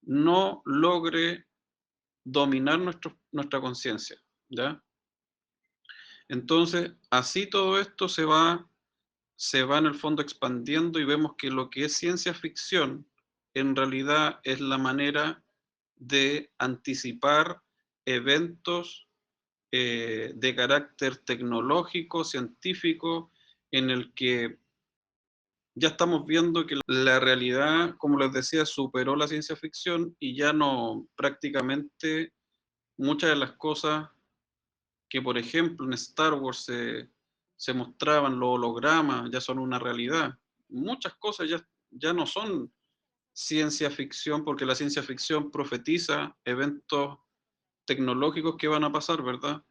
no logre dominar nuestra conciencia, ¿ya? Entonces, así todo esto se va en el fondo expandiendo, y vemos que lo que es ciencia ficción en realidad es la manera de anticipar eventos de carácter tecnológico, científico, en el que ya estamos viendo que la realidad, como les decía, superó la ciencia ficción, y ya no, prácticamente muchas de las cosas que, por ejemplo, en Star Wars se mostraban, los hologramas, ya son una realidad. Muchas cosas ya no son ciencia ficción, porque la ciencia ficción profetiza eventos tecnológicos que van a pasar, ¿verdad?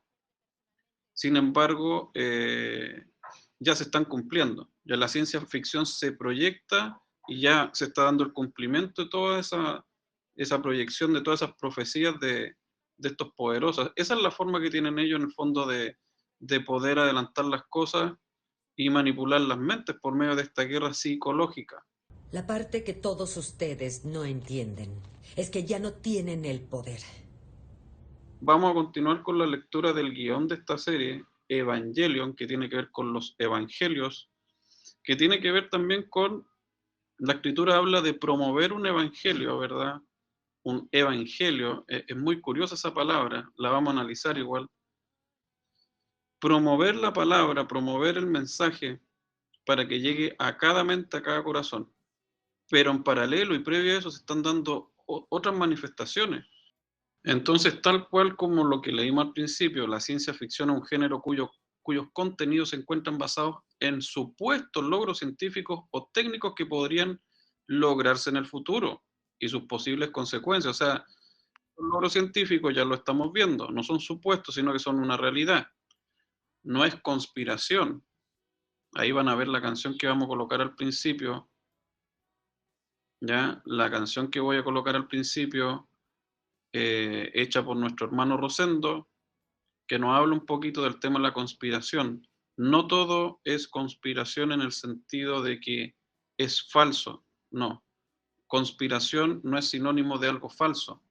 Sin embargo, ya se están cumpliendo. Ya la ciencia ficción se proyecta y ya se está dando el cumplimiento de toda esa proyección, de todas esas profecías de estos poderosos. Esa es la forma que tienen ellos en el fondo de poder adelantar las cosas y manipular las mentes por medio de esta guerra psicológica. La parte que todos ustedes no entienden es que ya no tienen el poder. Vamos a continuar con la lectura del guión de esta serie, Evangelion, que tiene que ver con los evangelios, que tiene que ver también con, la escritura habla de promover un evangelio, ¿verdad? Un evangelio, es muy curiosa esa palabra, la vamos a analizar igual. Promover la palabra, promover el mensaje para que llegue a cada mente, a cada corazón. Pero en paralelo y previo a eso se están dando otras manifestaciones. Entonces, tal cual como lo que leímos al principio, la ciencia ficción es un género cuyos contenidos se encuentran basados en supuestos logros científicos o técnicos que podrían lograrse en el futuro y sus posibles consecuencias. O sea, los logros científicos ya lo estamos viendo, no son supuestos, sino que son una realidad. No es conspiración. Ahí van a ver la canción que vamos a colocar al principio. ¿Ya? La canción que voy a colocar al principio, hecha por nuestro hermano Rosendo, que nos habla un poquito del tema de la conspiración. No todo es conspiración en el sentido de que es falso, no. Conspiración no es sinónimo de algo falso.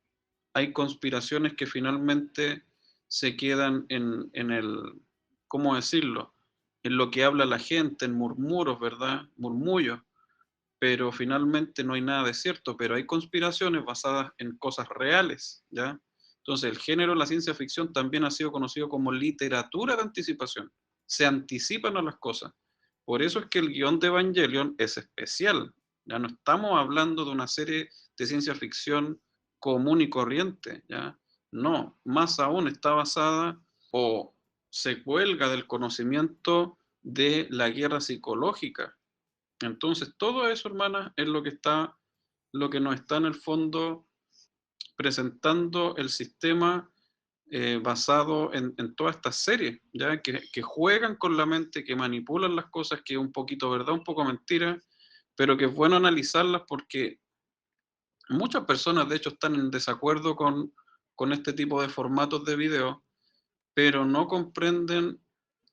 Hay conspiraciones que finalmente se quedan en el, ¿cómo decirlo? En lo que habla la gente, en murmuros, ¿verdad? Murmullos. Pero finalmente no hay nada de cierto, pero hay conspiraciones basadas en cosas reales, ¿ya? Entonces, el género de la ciencia ficción también ha sido conocido como literatura de anticipación. Se anticipan a las cosas. Por eso es que el guión de Evangelion es especial. Ya no estamos hablando de una serie de ciencia ficción común y corriente, ¿ya? No, más aún está basada o se cuelga del conocimiento de la guerra psicológica. Entonces, todo eso, hermana, es lo que nos está en el fondo presentando el sistema basado en todas estas series, ¿ya? Que juegan con la mente, que manipulan las cosas, que es un poquito verdad, un poco mentira, pero que es bueno analizarlas porque muchas personas, de hecho, están en desacuerdo con este tipo de formatos de video, pero no comprenden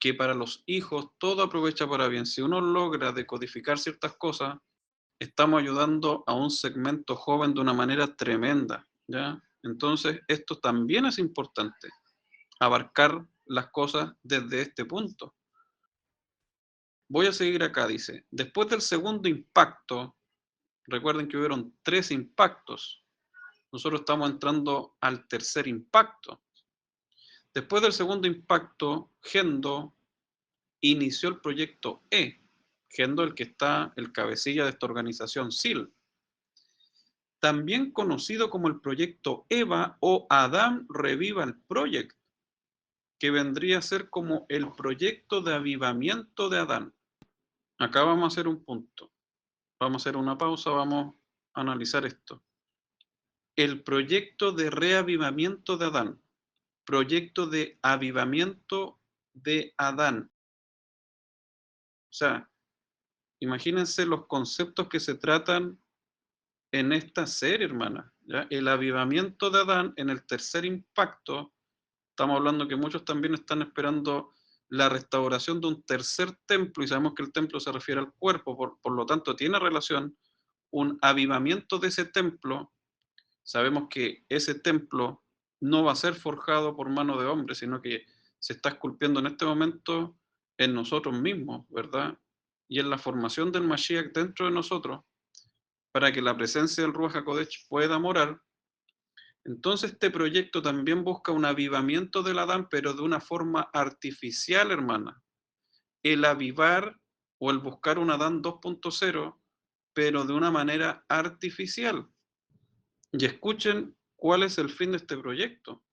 que para los hijos todo aprovecha para bien. Si uno logra decodificar ciertas cosas, estamos ayudando a un segmento joven de una manera tremenda, ¿ya? Entonces, esto también es importante, abarcar las cosas desde este punto. Voy a seguir acá, dice. Después del segundo impacto, recuerden que hubieron 3 impactos. Nosotros estamos entrando al tercer impacto. Después del segundo impacto, Gendo inició el proyecto E. Gendo, el que está, el cabecilla de esta organización SEAL. También conocido como el proyecto EVA o Adam Revival Project, que vendría a ser como el proyecto de avivamiento de Adán. Acá vamos a hacer un punto. Vamos a hacer una pausa, vamos a analizar esto. El proyecto de reavivamiento de Adán. Proyecto de avivamiento de Adán. O sea, imagínense los conceptos que se tratan en esta serie, hermana. ¿Ya? El avivamiento de Adán en el tercer impacto. Estamos hablando que muchos también están esperando la restauración de un tercer templo, y sabemos que el templo se refiere al cuerpo, por lo tanto tiene relación un avivamiento de ese templo. Sabemos que ese templo no va a ser forjado por mano de hombre, sino que se está esculpiendo en este momento en nosotros mismos, ¿verdad? Y en la formación del Mashiach dentro de nosotros, para que la presencia del Ruach HaKodesh pueda morar. Entonces este proyecto también busca un avivamiento del Adán, pero de una forma artificial, hermana. El avivar o el buscar un Adán 2.0, pero de una manera artificial. Y escuchen cuál es el fin de este proyecto.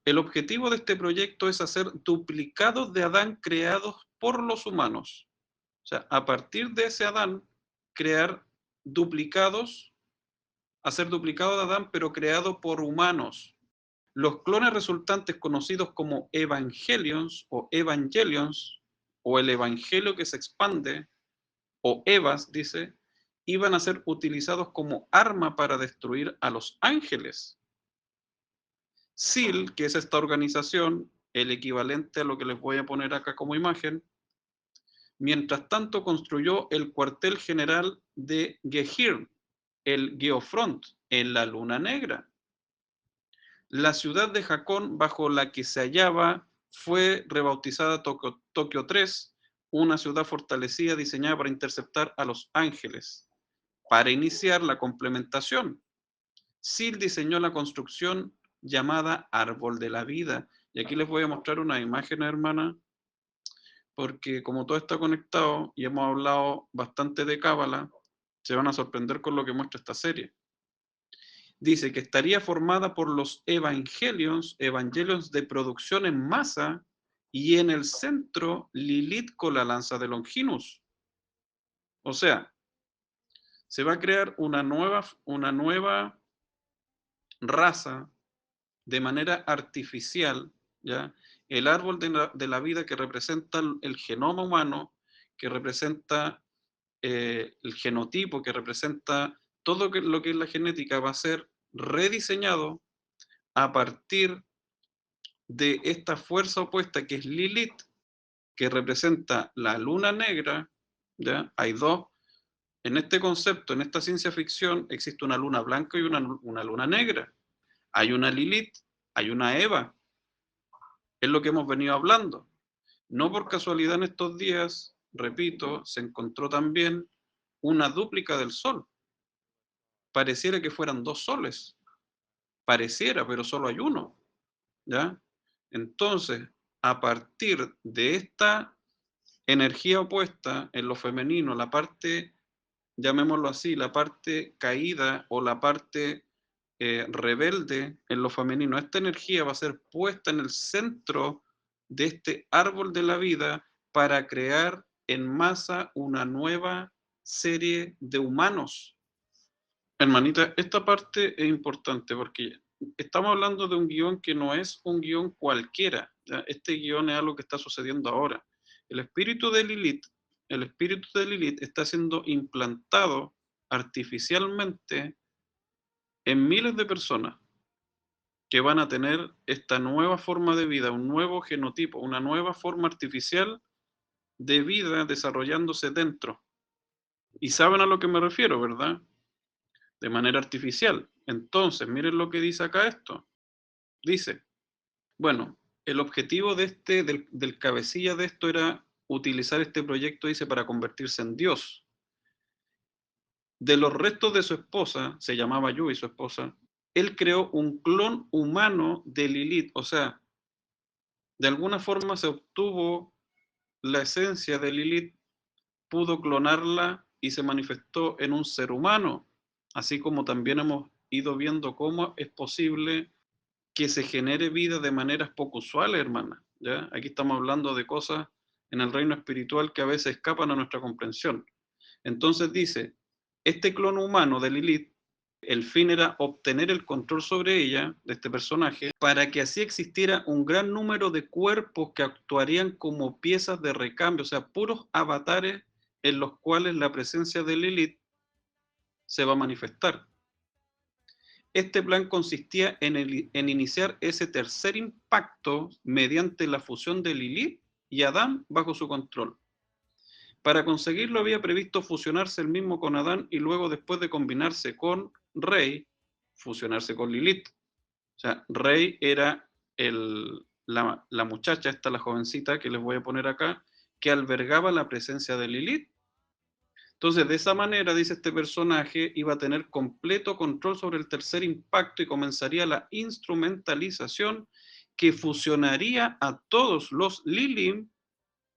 El objetivo de este proyecto es hacer duplicados de Adán creados por los humanos. O sea, a partir de ese Adán, crear duplicados, hacer duplicado de Adán, pero creado por humanos. Los clones resultantes, conocidos como evangelions o el evangelio que se expande, o Evas, dice, iban a ser utilizados como arma para destruir a los ángeles. SEAL, que es esta organización, el equivalente a lo que les voy a poner acá como imagen, mientras tanto construyó el cuartel general de Gehirn, el Geofront, en la Luna Negra. La ciudad de Hakon, bajo la que se hallaba, fue rebautizada Tokio 3, una ciudad fortalecida diseñada para interceptar a los ángeles. Para iniciar la complementación, SEAL diseñó la construcción llamada Árbol de la Vida. Y aquí les voy a mostrar una imagen, hermana, porque como todo está conectado y hemos hablado bastante de Cábala, se van a sorprender con lo que muestra esta serie. Dice que estaría formada por los evangelios de producción en masa, y en el centro Lilith con la lanza de Longinus. O sea, se va a crear una nueva raza de manera artificial, ¿ya? El árbol de la vida, que representa el genoma humano, que representa el genotipo, que representa todo lo que es la genética, va a ser rediseñado a partir de esta fuerza opuesta que es Lilith, que representa la luna negra, ¿ya? Hay dos, en este concepto, en esta ciencia ficción, existe una luna blanca y una luna negra. Hay una Lilith, hay una Eva. Es lo que hemos venido hablando. No por casualidad en estos días, repito, se encontró también una dúplica del Sol. Pareciera que fueran 2 soles. Pareciera, pero solo hay uno. ¿Ya? Entonces, a partir de esta energía opuesta en lo femenino, la parte, llamémoslo así, la parte caída o la parte rebelde en lo femenino, esta energía va a ser puesta en el centro de este árbol de la vida para crear en masa una nueva serie de humanos. Hermanita, esta parte es importante porque estamos hablando de un guión que no es un guión cualquiera, ¿ya? Este guión es algo que está sucediendo ahora. El espíritu de Lilith está siendo implantado artificialmente en miles de personas que van a tener esta nueva forma de vida, un nuevo genotipo, una nueva forma artificial de vida desarrollándose dentro. Y saben a lo que me refiero, ¿verdad? De manera artificial. Entonces, miren lo que dice acá esto. Dice, bueno, el objetivo de del cabecilla de esto era utilizar este proyecto, dice, para convertirse en Dios. De los restos de su esposa, se llamaba Yui su esposa, él creó un clon humano de Lilith, o sea, de alguna forma se obtuvo la esencia de Lilith, pudo clonarla y se manifestó en un ser humano, así como también hemos ido viendo cómo es posible que se genere vida de maneras poco usuales, hermana. ¿Ya? Aquí estamos hablando de cosas en el reino espiritual que a veces escapan a nuestra comprensión. Entonces dice, este clon humano de Lilith, el fin era obtener el control sobre ella, de este personaje, para que así existiera un gran número de cuerpos que actuarían como piezas de recambio, o sea, puros avatares en los cuales la presencia de Lilith se va a manifestar. Este plan consistía en iniciar ese tercer impacto mediante la fusión de Lilith y Adán bajo su control. Para conseguirlo había previsto fusionarse el mismo con Adán y luego, después de combinarse con Rey, fusionarse con Lilith. O sea, Rey era la muchacha, esta la jovencita que les voy a poner acá, que albergaba la presencia de Lilith. Entonces, de esa manera, dice este personaje, iba a tener completo control sobre el tercer impacto y comenzaría la instrumentalización que fusionaría a todos los Lilim.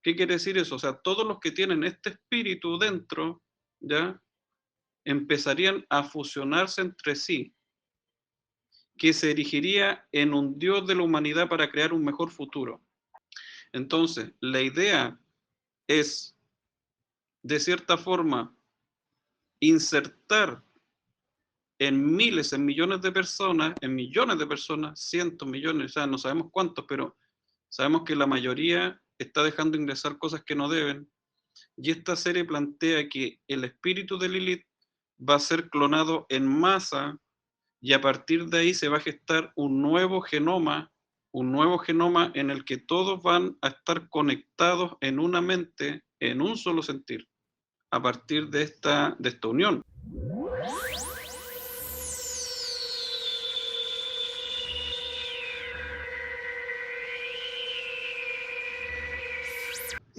¿Qué quiere decir eso? O sea, todos los que tienen este espíritu dentro, ¿ya? Empezarían a fusionarse entre sí, que se erigiría en un Dios de la humanidad para crear un mejor futuro. Entonces, la idea es, de cierta forma, insertar en miles, en millones de personas, en millones de personas, cientos, millones, o sea, no sabemos cuántos, pero sabemos que la mayoría está dejando ingresar cosas que no deben. Y esta serie plantea que el espíritu de Lilith va a ser clonado en masa y a partir de ahí se va a gestar un nuevo genoma en el que todos van a estar conectados en una mente, en un solo sentir, a partir de esta unión.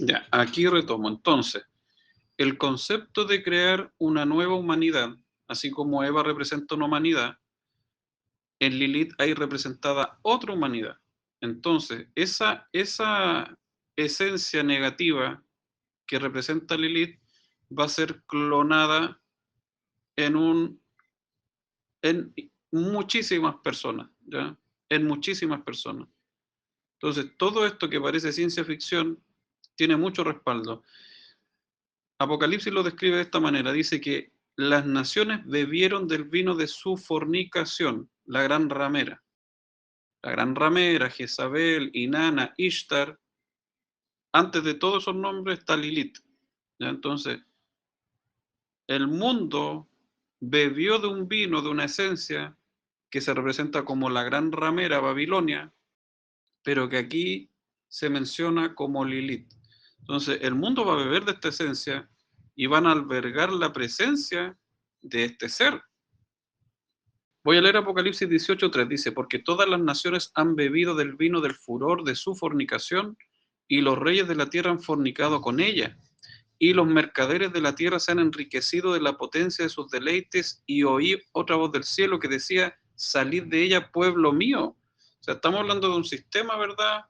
Ya, aquí retomo. Entonces, el concepto de crear una nueva humanidad, así como Eva representa una humanidad, en Lilith hay representada otra humanidad. Entonces, esa esencia negativa que representa Lilith va a ser clonada en muchísimas personas, ¿ya? En muchísimas personas. Entonces, todo esto que parece ciencia ficción tiene mucho respaldo. Apocalipsis lo describe de esta manera, dice que las naciones bebieron del vino de su fornicación, la gran ramera. La gran ramera, Jezabel, Inanna, Ishtar. Antes de todos esos nombres está Lilith. ¿Ya? Entonces, el mundo bebió de un vino, de una esencia que se representa como la gran ramera Babilonia, pero que aquí se menciona como Lilith. Entonces, el mundo va a beber de esta esencia y van a albergar la presencia de este ser. Voy a leer Apocalipsis 18:3, dice, porque todas las naciones han bebido del vino del furor de su fornicación, y los reyes de la tierra han fornicado con ella, y los mercaderes de la tierra se han enriquecido de la potencia de sus deleites, y oí otra voz del cielo que decía, salid de ella, pueblo mío. O sea, estamos hablando de un sistema, ¿verdad?,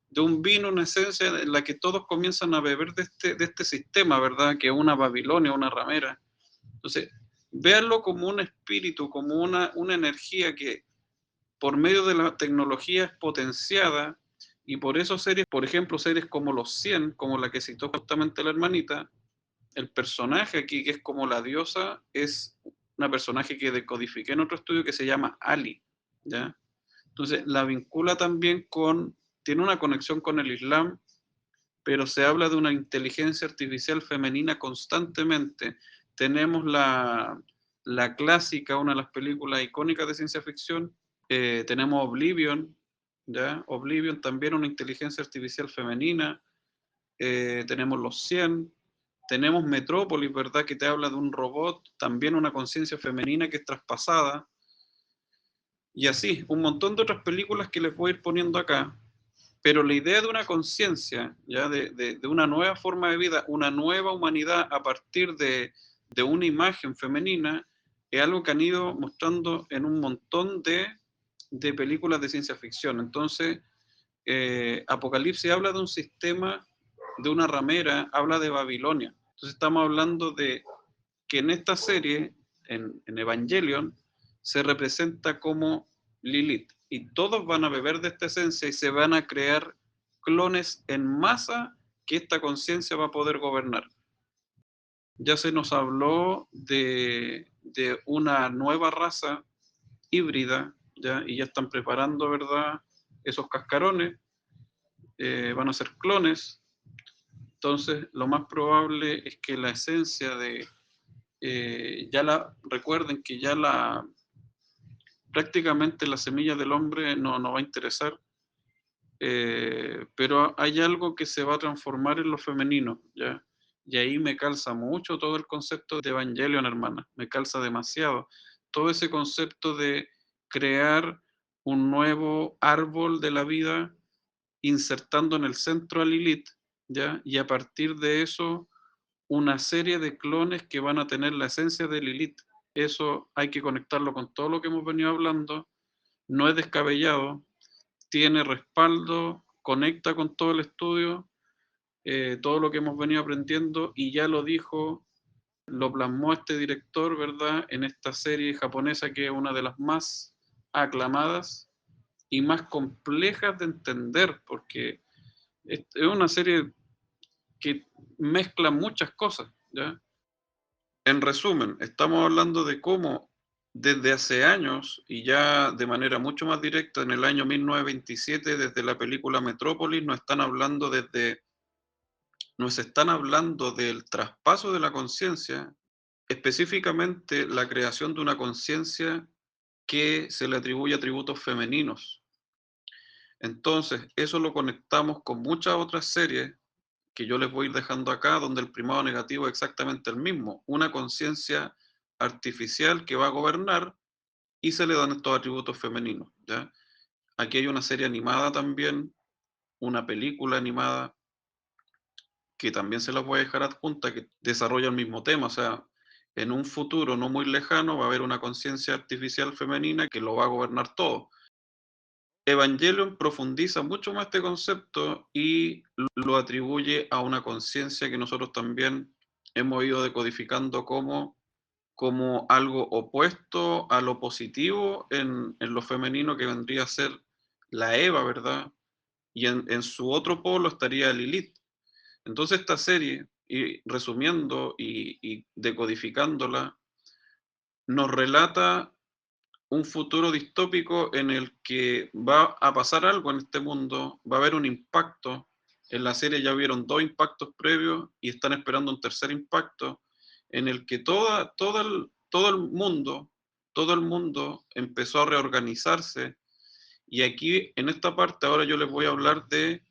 de un vino, una esencia en la que todos comienzan a beber de este sistema, ¿verdad?, que es una Babilonia, una ramera. Entonces, véanlo como un espíritu, como una energía que por medio de la tecnología es potenciada, y por eso series, por ejemplo, series como Los 100, como la que citó justamente la hermanita, el personaje aquí, que es como la diosa, es una personaje que decodifiqué en otro estudio que se llama Ali, ¿ya? Entonces, la vincula también tiene una conexión con el Islam, pero se habla de una inteligencia artificial femenina constantemente. Tenemos la clásica, una de las películas icónicas de ciencia ficción, tenemos Oblivion, ¿ya? Oblivion también una inteligencia artificial femenina, tenemos Los 100, tenemos Metrópolis, ¿verdad?, que te habla de un robot, también una conciencia femenina que es traspasada, y así, un montón de otras películas que les voy a ir poniendo acá, Pero la idea de una conciencia, ya de una nueva forma de vida, una nueva humanidad a partir de una imagen femenina, es algo que han ido mostrando en un montón de películas de ciencia ficción. Entonces, Apocalipsis habla de un sistema, de una ramera, habla de Babilonia. Entonces estamos hablando de que en esta serie, en Evangelion, se representa como Lilith. Y todos van a beber de esta esencia y se van a crear clones en masa que esta conciencia va a poder gobernar. Ya se nos habló de una nueva raza híbrida, ¿ya? Y ya están preparando, ¿verdad? Esos cascarones, van a ser clones. Entonces, lo más probable es que la esencia de, recuerden que prácticamente la semilla del hombre no va a interesar, pero hay algo que se va a transformar en lo femenino, ¿ya? Y ahí me calza mucho todo el concepto de Evangelion, hermana, me calza demasiado. Todo ese concepto de crear un nuevo árbol de la vida, insertando en el centro a Lilith, ¿ya? Y a partir de eso, una serie de clones que van a tener la esencia de Lilith. Eso hay que conectarlo con todo lo que hemos venido hablando, no es descabellado, tiene respaldo, conecta con todo el estudio, todo lo que hemos venido aprendiendo, y ya lo dijo, lo plasmó este director, ¿verdad? En esta serie japonesa que es una de las más aclamadas y más complejas de entender, porque es una serie que mezcla muchas cosas, ¿ya? En resumen, estamos hablando de cómo desde hace años, y ya de manera mucho más directa en el año 1927, desde la película Metrópolis, nos están hablando del traspaso de la conciencia, específicamente la creación de una conciencia que se le atribuye atributos femeninos. Entonces, eso lo conectamos con muchas otras series que yo les voy a ir dejando acá, donde el primado negativo es exactamente el mismo, una conciencia artificial que va a gobernar y se le dan estos atributos femeninos, ¿ya? Aquí hay una serie animada también, una película animada, que también se las voy a dejar adjunta, que desarrolla el mismo tema, o sea, en un futuro no muy lejano va a haber una conciencia artificial femenina que lo va a gobernar todo. Evangelion profundiza mucho más este concepto y lo atribuye a una conciencia que nosotros también hemos ido decodificando como algo opuesto a lo positivo en lo femenino, que vendría a ser la Eva, ¿verdad? Y en su otro polo estaría Lilith. Entonces esta serie, y resumiendo y decodificándola, nos relata un futuro distópico en el que va a pasar algo en este mundo, va a haber un impacto. En la serie ya vieron 2 impactos previos y están esperando un tercer impacto, en el que todo el mundo empezó a reorganizarse. Y aquí, en esta parte, ahora yo les voy a hablar de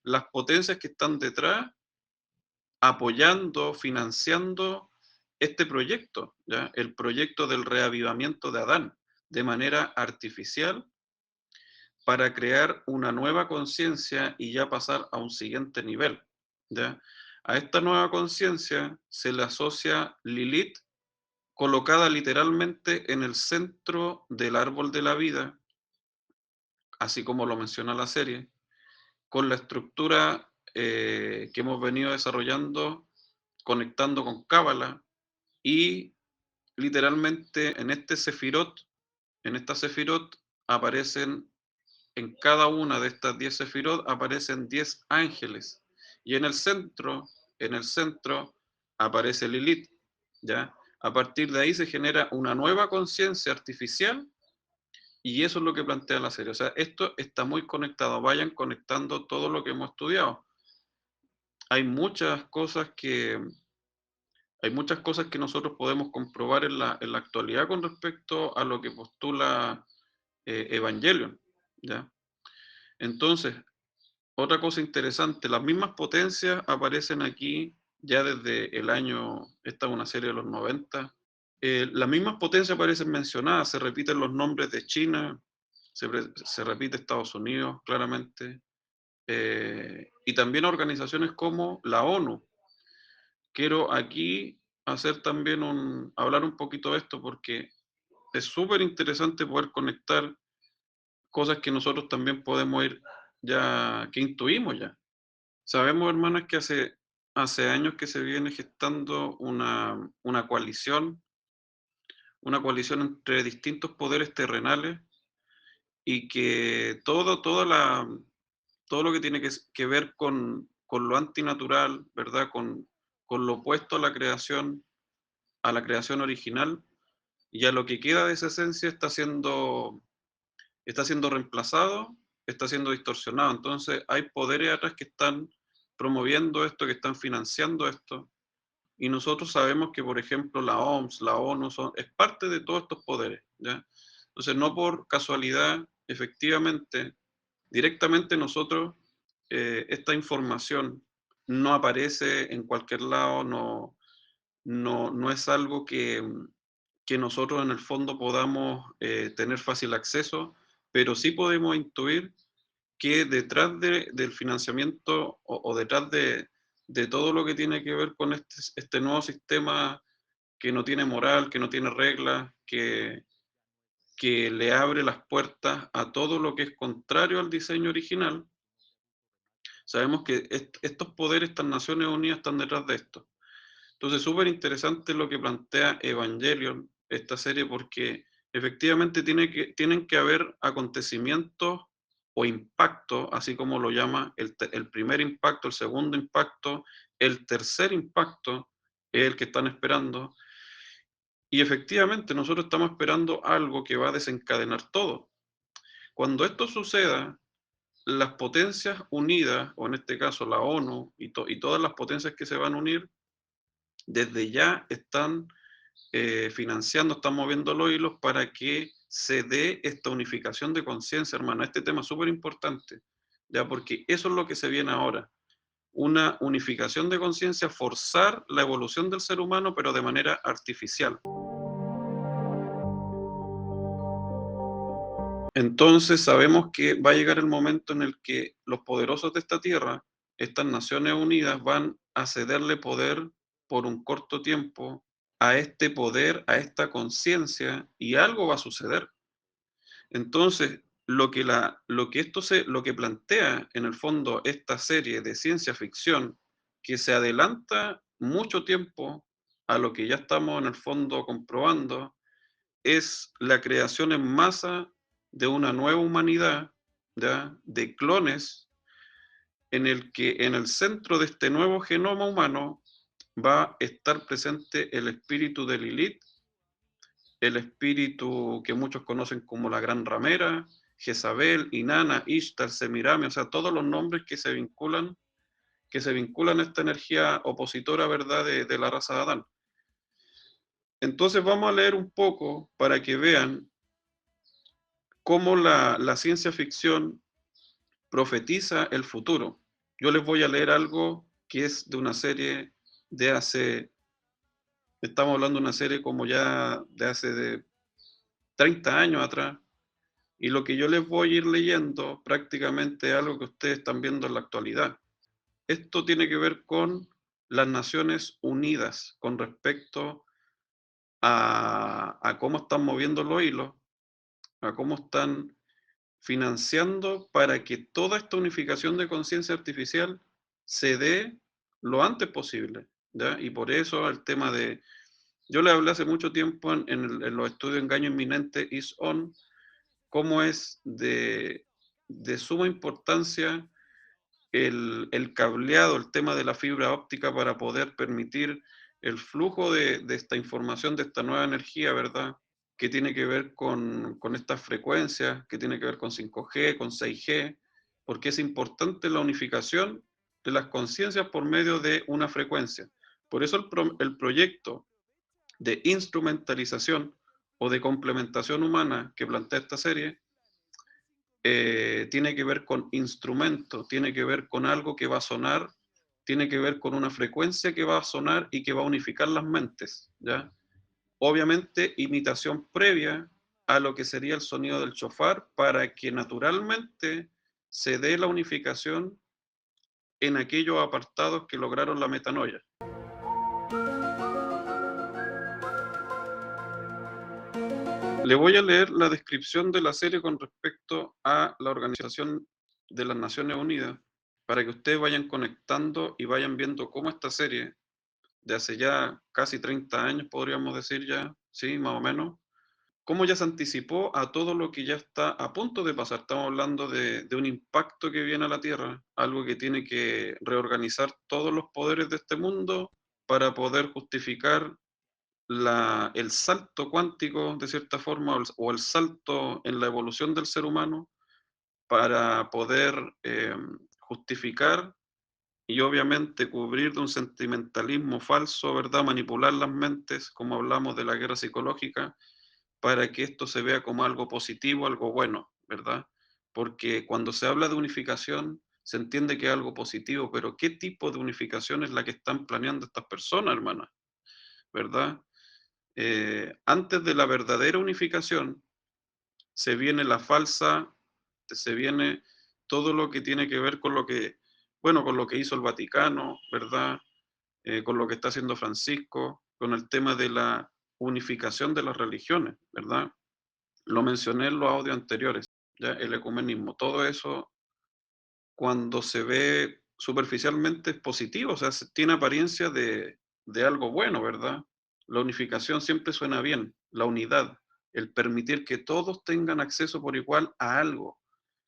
las potencias que están detrás, apoyando, financiando este proyecto, ¿ya? El proyecto del reavivamiento de Adán, de manera artificial, para crear una nueva conciencia y ya pasar a un siguiente nivel, ¿ya? A esta nueva conciencia se le asocia Lilith, colocada literalmente en el centro del árbol de la vida, así como lo menciona la serie, con la estructura que hemos venido desarrollando, conectando con Cábala, y literalmente en esta Sefirot aparecen, en cada una de estas 10 Sefirot aparecen 10 ángeles, y en el centro aparece Lilith, ¿ya? A partir de ahí se genera una nueva conciencia artificial, y eso es lo que plantea la serie. O sea, esto está muy conectado, vayan conectando todo lo que hemos estudiado. Hay muchas cosas que nosotros podemos comprobar en la actualidad con respecto a lo que postula Evangelion, ¿ya? Entonces, otra cosa interesante, las mismas potencias aparecen aquí ya desde el año, esta es una serie de los 90, las mismas potencias aparecen mencionadas, se repiten los nombres de China, se repite Estados Unidos, claramente, y también a organizaciones como la ONU. Quiero aquí hacer también hablar un poquito de esto porque es súper interesante poder conectar cosas que nosotros también podemos ir ya, que intuimos ya. Sabemos, hermanas, que hace años que se viene gestando una coalición entre distintos poderes terrenales y que todo lo que tiene que ver con lo antinatural, ¿verdad? Con lo opuesto a la creación original, y a lo que queda de esa esencia está siendo reemplazado, está siendo distorsionado. Entonces hay poderes atrás que están promoviendo esto, que están financiando esto, y nosotros sabemos que, por ejemplo, la OMS, la ONU, es parte de todos estos poderes, ¿ya? Entonces, no por casualidad, efectivamente, directamente nosotros, esta información no aparece en cualquier lado, no es algo que nosotros en el fondo podamos tener fácil acceso, pero sí podemos intuir que detrás del financiamiento o detrás de todo lo que tiene que ver con este nuevo sistema que no tiene moral, que no tiene reglas, que le abre las puertas a todo lo que es contrario al diseño original, sabemos que estos poderes, estas Naciones Unidas están detrás de esto. Entonces, súper interesante lo que plantea Evangelion, esta serie, porque efectivamente tienen que haber acontecimientos o impactos, así como lo llama el primer impacto, el segundo impacto, el tercer impacto, es el que están esperando. Y efectivamente nosotros estamos esperando algo que va a desencadenar todo. Cuando esto suceda, las potencias unidas, o en este caso la ONU y todas las potencias que se van a unir, desde ya están financiando, están moviendo los hilos para que se dé esta unificación de conciencia, hermano. Este tema es súper importante, ya, porque eso es lo que se viene ahora. Una unificación de conciencia, forzar la evolución del ser humano, pero de manera artificial. Entonces sabemos que va a llegar el momento en el que los poderosos de esta tierra, estas Naciones Unidas, van a cederle poder por un corto tiempo a este poder, a esta conciencia, y algo va a suceder. Entonces, lo que plantea en el fondo esta serie de ciencia ficción, que se adelanta mucho tiempo a lo que ya estamos en el fondo comprobando, es la creación en masa de una nueva humanidad, ¿ya?, de clones, en el que en el centro de este nuevo genoma humano va a estar presente el espíritu de Lilith, el espíritu que muchos conocen como la Gran Ramera, Jezabel, Inanna, Ishtar, Semiramis, o sea, todos los nombres que se vinculan a esta energía opositora, ¿verdad?, de la raza de Adán. Entonces vamos a leer un poco para que vean cómo la ciencia ficción profetiza el futuro. Yo les voy a leer algo que es de una serie estamos hablando de una serie como ya de hace 30 años atrás, y lo que yo les voy a ir leyendo prácticamente es algo que ustedes están viendo en la actualidad. Esto tiene que ver con las Naciones Unidas, con respecto a cómo están moviendo los hilos, a cómo están financiando para que toda esta unificación de conciencia artificial se dé lo antes posible, ¿ya? Y por eso el tema yo le hablé hace mucho tiempo en los estudios Engaño Inminente is on, cómo es de suma importancia el cableado, el tema de la fibra óptica para poder permitir el flujo de esta información, de esta nueva energía, ¿verdad?, que tiene que ver con estas frecuencias, que tiene que ver con 5G, con 6G, porque es importante la unificación de las conciencias por medio de una frecuencia. Por eso el proyecto de instrumentalización o de complementación humana que plantea esta serie tiene que ver con instrumento, tiene que ver con algo que va a sonar, tiene que ver con una frecuencia que va a sonar y que va a unificar las mentes, ¿ya? Obviamente, imitación previa a lo que sería el sonido del shofar, para que naturalmente se dé la unificación en aquellos apartados que lograron la metanoia. Le voy a leer la descripción de la serie con respecto a la Organización de las Naciones Unidas, para que ustedes vayan conectando y vayan viendo cómo esta serie, de hace ya casi 30 años, podríamos decir ya, sí, más o menos, cómo ya se anticipó a todo lo que ya está a punto de pasar. Estamos hablando de un impacto que viene a la Tierra, algo que tiene que reorganizar todos los poderes de este mundo para poder justificar el salto cuántico, de cierta forma, o el salto en la evolución del ser humano, para poder justificar y obviamente cubrir de un sentimentalismo falso, ¿verdad? Manipular las mentes, como hablamos de la guerra psicológica, para que esto se vea como algo positivo, algo bueno, ¿verdad? Porque cuando se habla de unificación, se entiende que es algo positivo, pero ¿qué tipo de unificación es la que están planeando estas personas, hermanas? ¿Verdad? Antes de la verdadera unificación, se viene la falsa, se viene todo lo que tiene que ver con lo que, bueno, con lo que hizo el Vaticano, ¿verdad? Con lo que está haciendo Francisco, con el tema de la unificación de las religiones, ¿verdad? Lo mencioné en los audios anteriores, ¿ya? El ecumenismo, todo eso, cuando se ve superficialmente es positivo, o sea, tiene apariencia de algo bueno, ¿verdad? La unificación siempre suena bien, la unidad, el permitir que todos tengan acceso por igual a algo.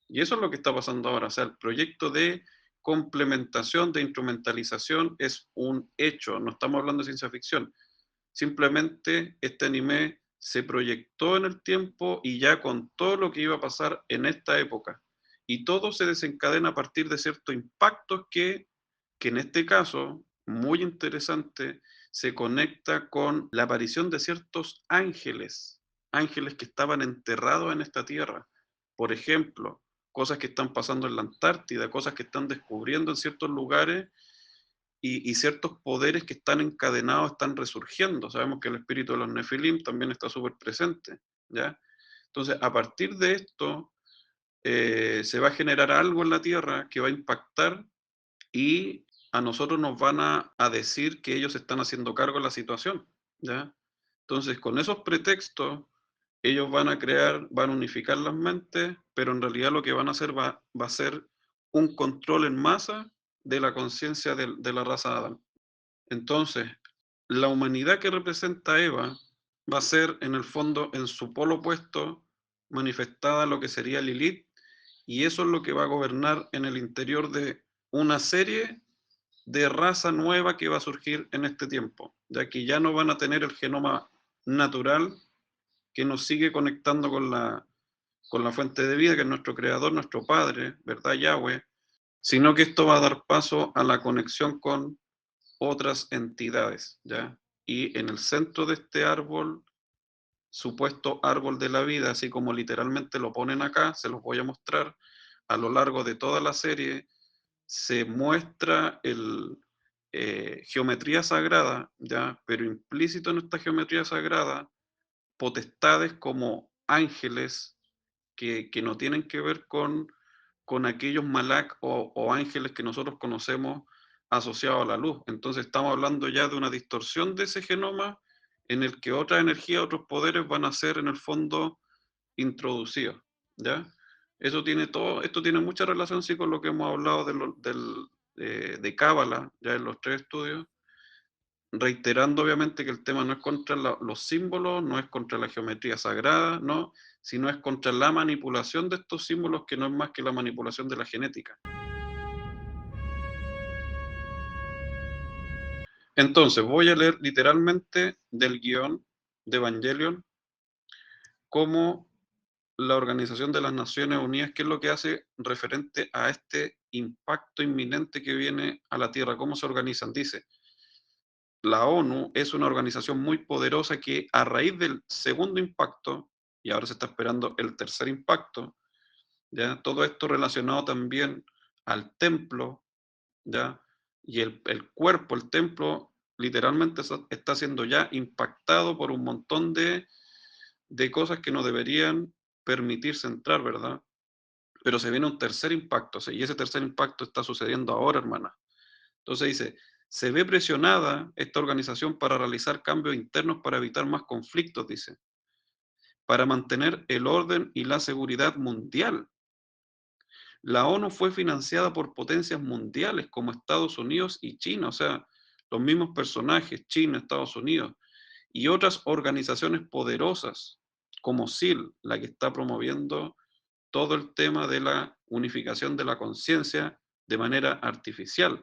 Y eso es lo que está pasando ahora, o sea, el proyecto de complementación, de instrumentalización es un hecho, no estamos hablando de ciencia ficción. Simplemente este anime se proyectó en el tiempo y ya contó lo que iba a pasar en esta época. Y todo se desencadena a partir de ciertos impactos que en este caso, muy interesante, se conecta con la aparición de ciertos ángeles, ángeles que estaban enterrados en esta tierra. Por ejemplo, cosas que están pasando en la Antártida, cosas que están descubriendo en ciertos lugares y ciertos poderes que están encadenados están resurgiendo. Sabemos que el espíritu de los Nefilim también está súper presente, ¿ya? Entonces, a partir de esto, se va a generar algo en la Tierra que va a impactar y a nosotros nos van a decir que ellos están haciendo cargo de la situación, ¿ya? Entonces, con esos pretextos, ellos van a crear, van a unificar las mentes, pero en realidad lo que van a hacer va a ser un control en masa de la conciencia de la raza Adán. Entonces, la humanidad que representa Eva va a ser, en el fondo, en su polo opuesto, manifestada lo que sería Lilith, y eso es lo que va a gobernar en el interior de una serie de raza nueva que va a surgir en este tiempo, ya que ya no van a tener el genoma natural que nos sigue conectando con la fuente de vida, que es nuestro creador, nuestro padre, ¿verdad? Yahweh, sino que esto va a dar paso a la conexión con otras entidades, ¿ya? Y en el centro de este árbol, supuesto árbol de la vida, así como literalmente lo ponen acá, se los voy a mostrar, a lo largo de toda la serie, se muestra geometría sagrada, ¿ya? Pero implícito en esta geometría sagrada, potestades como ángeles que no tienen que ver con aquellos malak o ángeles que nosotros conocemos asociados a la luz. Entonces estamos hablando ya de una distorsión de ese genoma en el que otra energía, otros poderes van a ser en el fondo introducidos, ¿ya? Eso tiene todo, esto tiene mucha relación sí con lo que hemos hablado de Cábala, ya en los 3 estudios, reiterando obviamente que el tema no es contra los símbolos, no es contra la geometría sagrada, no, sino es contra la manipulación de estos símbolos, que no es más que la manipulación de la genética. Entonces, voy a leer literalmente del guión de Evangelion cómo la Organización de las Naciones Unidas, qué es lo que hace referente a este impacto inminente que viene a la Tierra, cómo se organizan. Dice, la ONU es una organización muy poderosa que a raíz del segundo impacto, y ahora se está esperando el tercer impacto, ¿ya? Todo esto relacionado también al templo, ¿ya? Y el cuerpo, el templo, literalmente está siendo ya impactado por un montón de cosas que no deberían permitirse entrar, ¿verdad? Pero se viene un tercer impacto, y ese tercer impacto está sucediendo ahora, hermana. Entonces dice, se ve presionada esta organización para realizar cambios internos para evitar más conflictos, dice, para mantener el orden y la seguridad mundial. La ONU fue financiada por potencias mundiales como Estados Unidos y China, o sea, los mismos personajes, China, Estados Unidos, y otras organizaciones poderosas como SEAL, la que está promoviendo todo el tema de la unificación de la conciencia de manera artificial,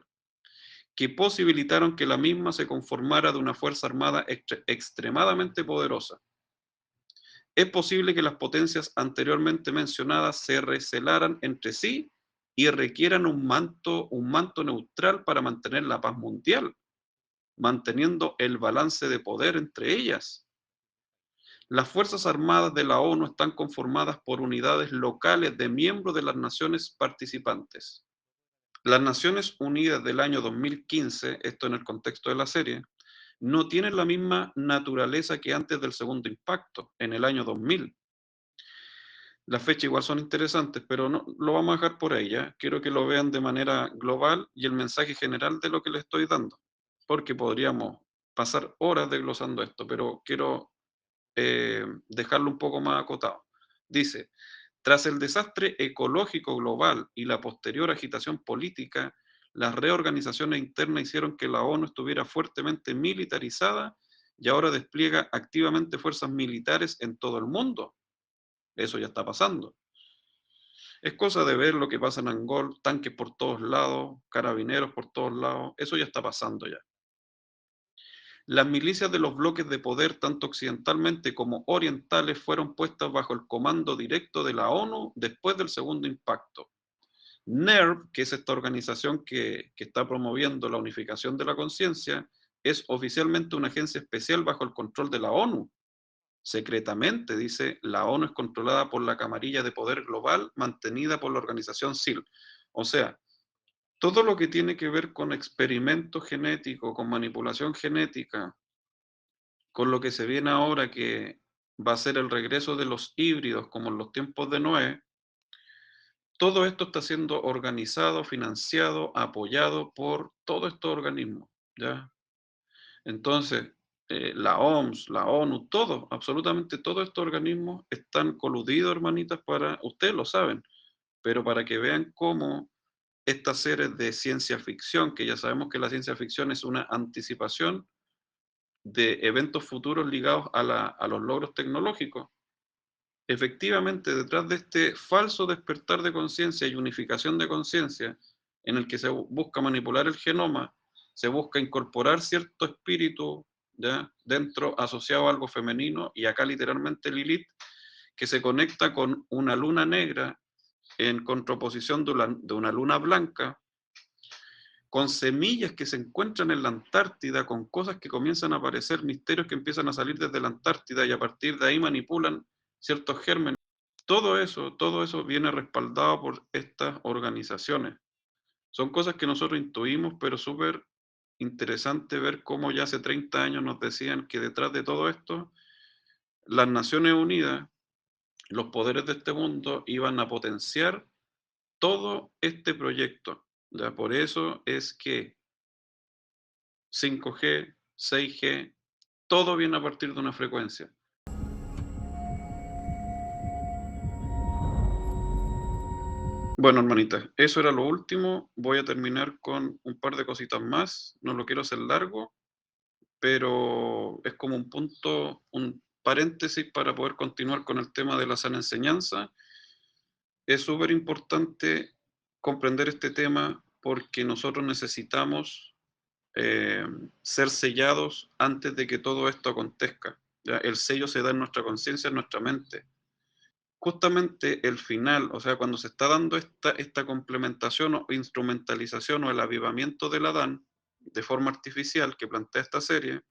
que posibilitaron que la misma se conformara de una fuerza armada extremadamente poderosa. Es posible que las potencias anteriormente mencionadas se recelaran entre sí y requieran un manto neutral para mantener la paz mundial, manteniendo el balance de poder entre ellas. Las Fuerzas Armadas de la ONU están conformadas por unidades locales de miembros de las naciones participantes. Las Naciones Unidas del año 2015, esto en el contexto de la serie, no tienen la misma naturaleza que antes del segundo impacto, en el año 2000. Las fechas igual son interesantes, pero no, lo vamos a dejar por ahí, ¿ya? Quiero que lo vean de manera global y el mensaje general de lo que les estoy dando, porque podríamos pasar horas desglosando esto, pero quiero dejarlo un poco más acotado. Dice, tras el desastre ecológico global y la posterior agitación política, las reorganizaciones internas hicieron que la ONU estuviera fuertemente militarizada y ahora despliega activamente fuerzas militares en todo el mundo. Eso ya está pasando. Es cosa de ver lo que pasa en Angol, tanques por todos lados, carabineros por todos lados, eso ya está pasando ya. Las milicias de los bloques de poder, tanto occidentalmente como orientales, fueron puestas bajo el comando directo de la ONU después del segundo impacto. NERV, que es esta organización que está promoviendo la unificación de la conciencia, es oficialmente una agencia especial bajo el control de la ONU. Secretamente, dice, la ONU es controlada por la camarilla de poder global mantenida por la organización SEAL. O sea, todo lo que tiene que ver con experimento genético, con manipulación genética, con lo que se viene ahora que va a ser el regreso de los híbridos como en los tiempos de Noé, todo esto está siendo organizado, financiado, apoyado por todos estos organismos, ¿ya? Entonces, la OMS, la ONU, todo, absolutamente todos estos organismos están coludidos, hermanitas, para, ustedes lo saben, pero para que vean cómo estas series de ciencia ficción, que ya sabemos que la ciencia ficción es una anticipación de eventos futuros ligados a los logros tecnológicos, efectivamente detrás de este falso despertar de conciencia y unificación de conciencia, en el que se busca manipular el genoma, se busca incorporar cierto espíritu, ¿ya?, dentro asociado a algo femenino, y acá literalmente Lilith, que se conecta con una luna negra en contraposición de una luna blanca, con semillas que se encuentran en la Antártida, con cosas que comienzan a aparecer, misterios que empiezan a salir desde la Antártida y a partir de ahí manipulan ciertos gérmenes. Todo eso viene respaldado por estas organizaciones. Son cosas que nosotros intuimos, pero súper interesante ver cómo ya hace 30 años nos decían que detrás de todo esto, las Naciones Unidas, los poderes de este mundo, iban a potenciar todo este proyecto. ¿Ya? Por eso es que 5G, 6G, todo viene a partir de una frecuencia. Bueno, hermanitas, eso era lo último. Voy a terminar con un par de cositas más. No lo quiero hacer largo, pero es como un punto, un paréntesis para poder continuar con el tema de la sana enseñanza. Es súper importante comprender este tema porque nosotros necesitamos ser sellados antes de que todo esto acontezca, ¿ya? El sello se da en nuestra conciencia, en nuestra mente. Justamente el final, o sea, cuando se está dando esta complementación o instrumentalización o el avivamiento del Adán de forma artificial que plantea esta serie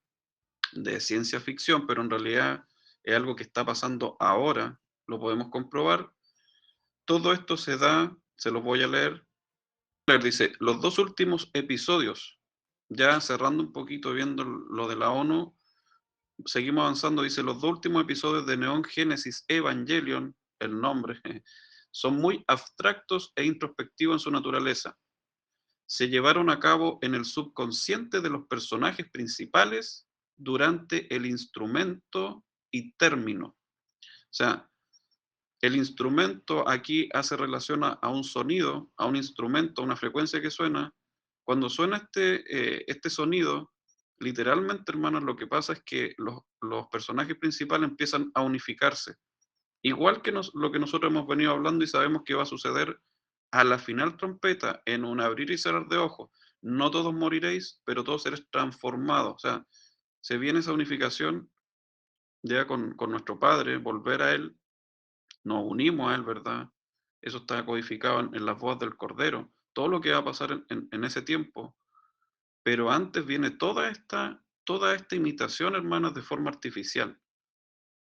de ciencia ficción, pero en realidad es algo que está pasando ahora, lo podemos comprobar. Todo esto se da, se los voy a leer. Dice, los dos últimos episodios, ya cerrando un poquito viendo lo de la ONU, seguimos avanzando, dice, los dos últimos episodios de Neon Genesis Evangelion, el nombre, son muy abstractos e introspectivos en su naturaleza. Se llevaron a cabo en el subconsciente de los personajes principales durante el instrumento y término. O sea, el instrumento aquí hace relación a un sonido, a un instrumento, a una frecuencia que suena. Cuando suena este sonido, literalmente, hermanos, lo que pasa es que los personajes principales empiezan a unificarse. Igual que lo que nosotros hemos venido hablando y sabemos que va a suceder a la final trompeta, en un abrir y cerrar de ojos. No todos moriréis, pero todos seréis transformados. O sea, se viene esa unificación ya con nuestro Padre, volver a Él, nos unimos a Él, ¿verdad? Eso está codificado en las voz del Cordero. Todo lo que va a pasar en ese tiempo. Pero antes viene toda esta imitación, hermanos, de forma artificial.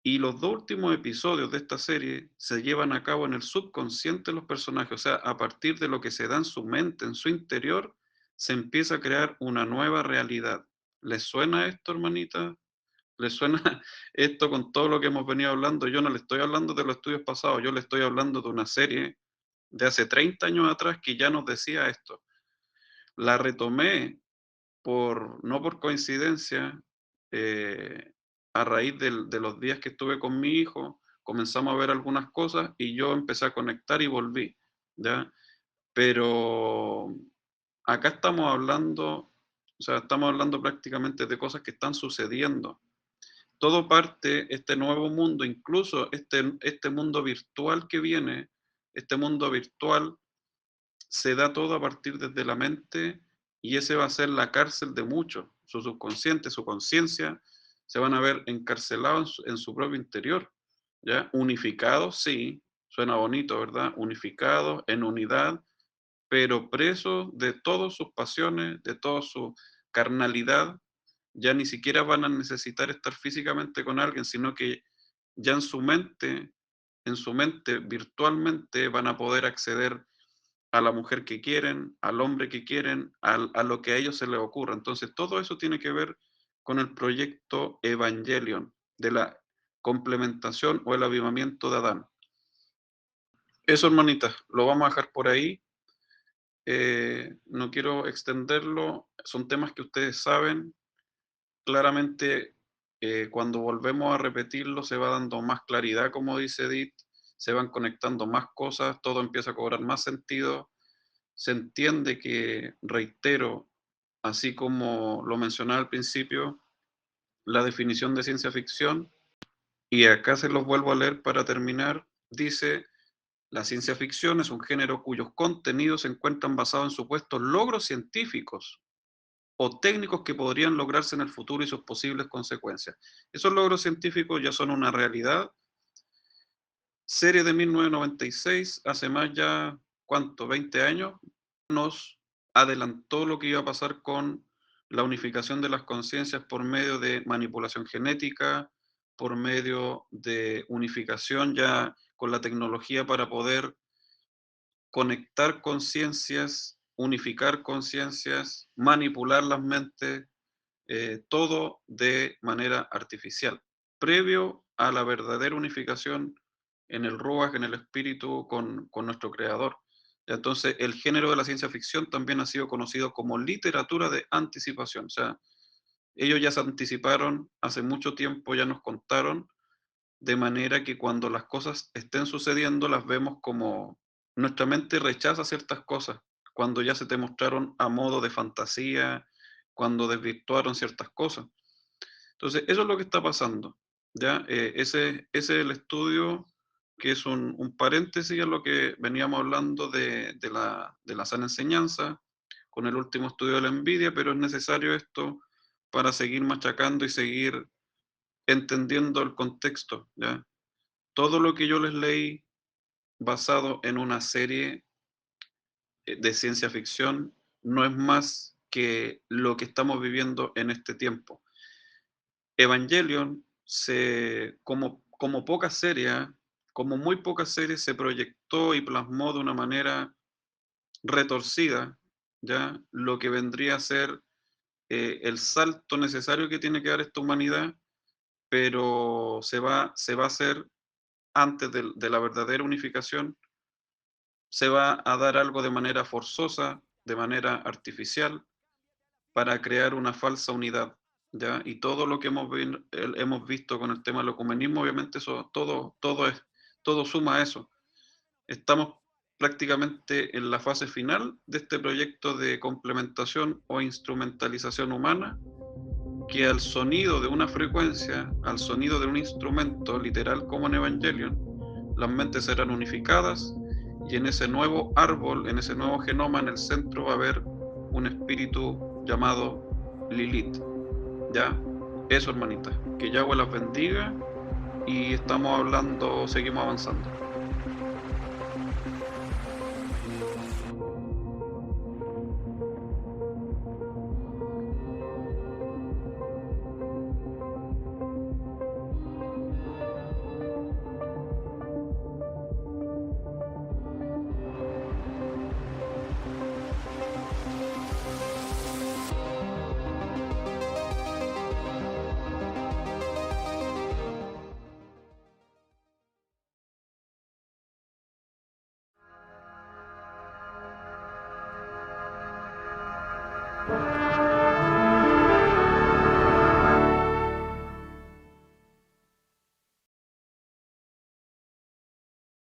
Y los dos últimos episodios de esta serie se llevan a cabo en el subconsciente de los personajes, o sea, a partir de lo que se da en su mente, en su interior, se empieza a crear una nueva realidad. ¿Les suena esto, hermanita? ¿Les suena esto con todo lo que hemos venido hablando? Yo no le estoy hablando de los estudios pasados, yo le estoy hablando de una serie de hace 30 años atrás que ya nos decía esto. La retomé no por coincidencia, a raíz de los días que estuve con mi hijo, comenzamos a ver algunas cosas y yo empecé a conectar y volví, ¿ya? Pero acá estamos hablando, o sea, estamos hablando prácticamente de cosas que están sucediendo. Todo parte, este nuevo mundo, incluso este mundo virtual que viene, este mundo virtual se da todo a partir desde la mente y ese va a ser la cárcel de muchos. Su subconsciente, su conciencia, se van a ver encarcelados en su propio interior, ¿ya? Unificados, sí, suena bonito, ¿verdad? Unificados, en unidad, pero presos de todas sus pasiones, de toda su carnalidad, ya ni siquiera van a necesitar estar físicamente con alguien, sino que ya en su mente virtualmente van a poder acceder a la mujer que quieren, al hombre que quieren, a lo que a ellos se les ocurra. Entonces, todo eso tiene que ver con el proyecto Evangelion, de la complementación o el avivamiento de Adán. Eso, hermanitas, lo vamos a dejar por ahí. No quiero extenderlo, son temas que ustedes saben. Claramente, cuando volvemos a repetirlo, se va dando más claridad, como dice Edith, se van conectando más cosas, todo empieza a cobrar más sentido. Se entiende que, reitero, así como lo mencionaba al principio, la definición de ciencia ficción, y acá se los vuelvo a leer para terminar, dice: la ciencia ficción es un género cuyos contenidos se encuentran basados en supuestos logros científicos o técnicos que podrían lograrse en el futuro y sus posibles consecuencias. Esos logros científicos ya son una realidad. Serie de 1996, hace más ya, ¿cuánto? 20 años, nos adelantó lo que iba a pasar con la unificación de las conciencias por medio de manipulación genética, por medio de unificación ya con la tecnología para poder conectar conciencias, unificar conciencias, manipular las mentes, todo de manera artificial, previo a la verdadera unificación en el Ruach, en el espíritu, con nuestro creador. Entonces, el género de la ciencia ficción también ha sido conocido como literatura de anticipación. O sea, ellos ya se anticiparon hace mucho tiempo, ya nos contaron, de manera que cuando las cosas estén sucediendo, las vemos como nuestra mente rechaza ciertas cosas, cuando ya se te mostraron a modo de fantasía, cuando desvirtuaron ciertas cosas. Entonces, eso es lo que está pasando, ¿ya? Ese es el estudio, que es un paréntesis a lo que veníamos hablando de la sana enseñanza, con el último estudio de la envidia, pero es necesario esto para seguir machacando y seguir entendiendo el contexto, ¿ya? Todo lo que yo les leí basado en una serie de ciencia ficción no es más que lo que estamos viviendo en este tiempo. Evangelion, como pocas series, como muy pocas series, se proyectó y plasmó de una manera retorcida, ¿ya? Lo que vendría a ser el salto necesario que tiene que dar esta humanidad, pero se va a hacer antes de la verdadera unificación, se va a dar algo de manera forzosa, de manera artificial, para crear una falsa unidad, ¿ya? Y todo lo que hemos visto con el tema del ecumenismo, obviamente eso, todo suma a eso. Estamos prácticamente en la fase final de este proyecto de complementación o instrumentalización humana, que al sonido de una frecuencia, al sonido de un instrumento literal como en Evangelion, las mentes serán unificadas y en ese nuevo árbol, en ese nuevo genoma en el centro va a haber un espíritu llamado Lilith. ¿Ya? Eso, hermanita. Que Yahweh las bendiga y estamos hablando, seguimos avanzando.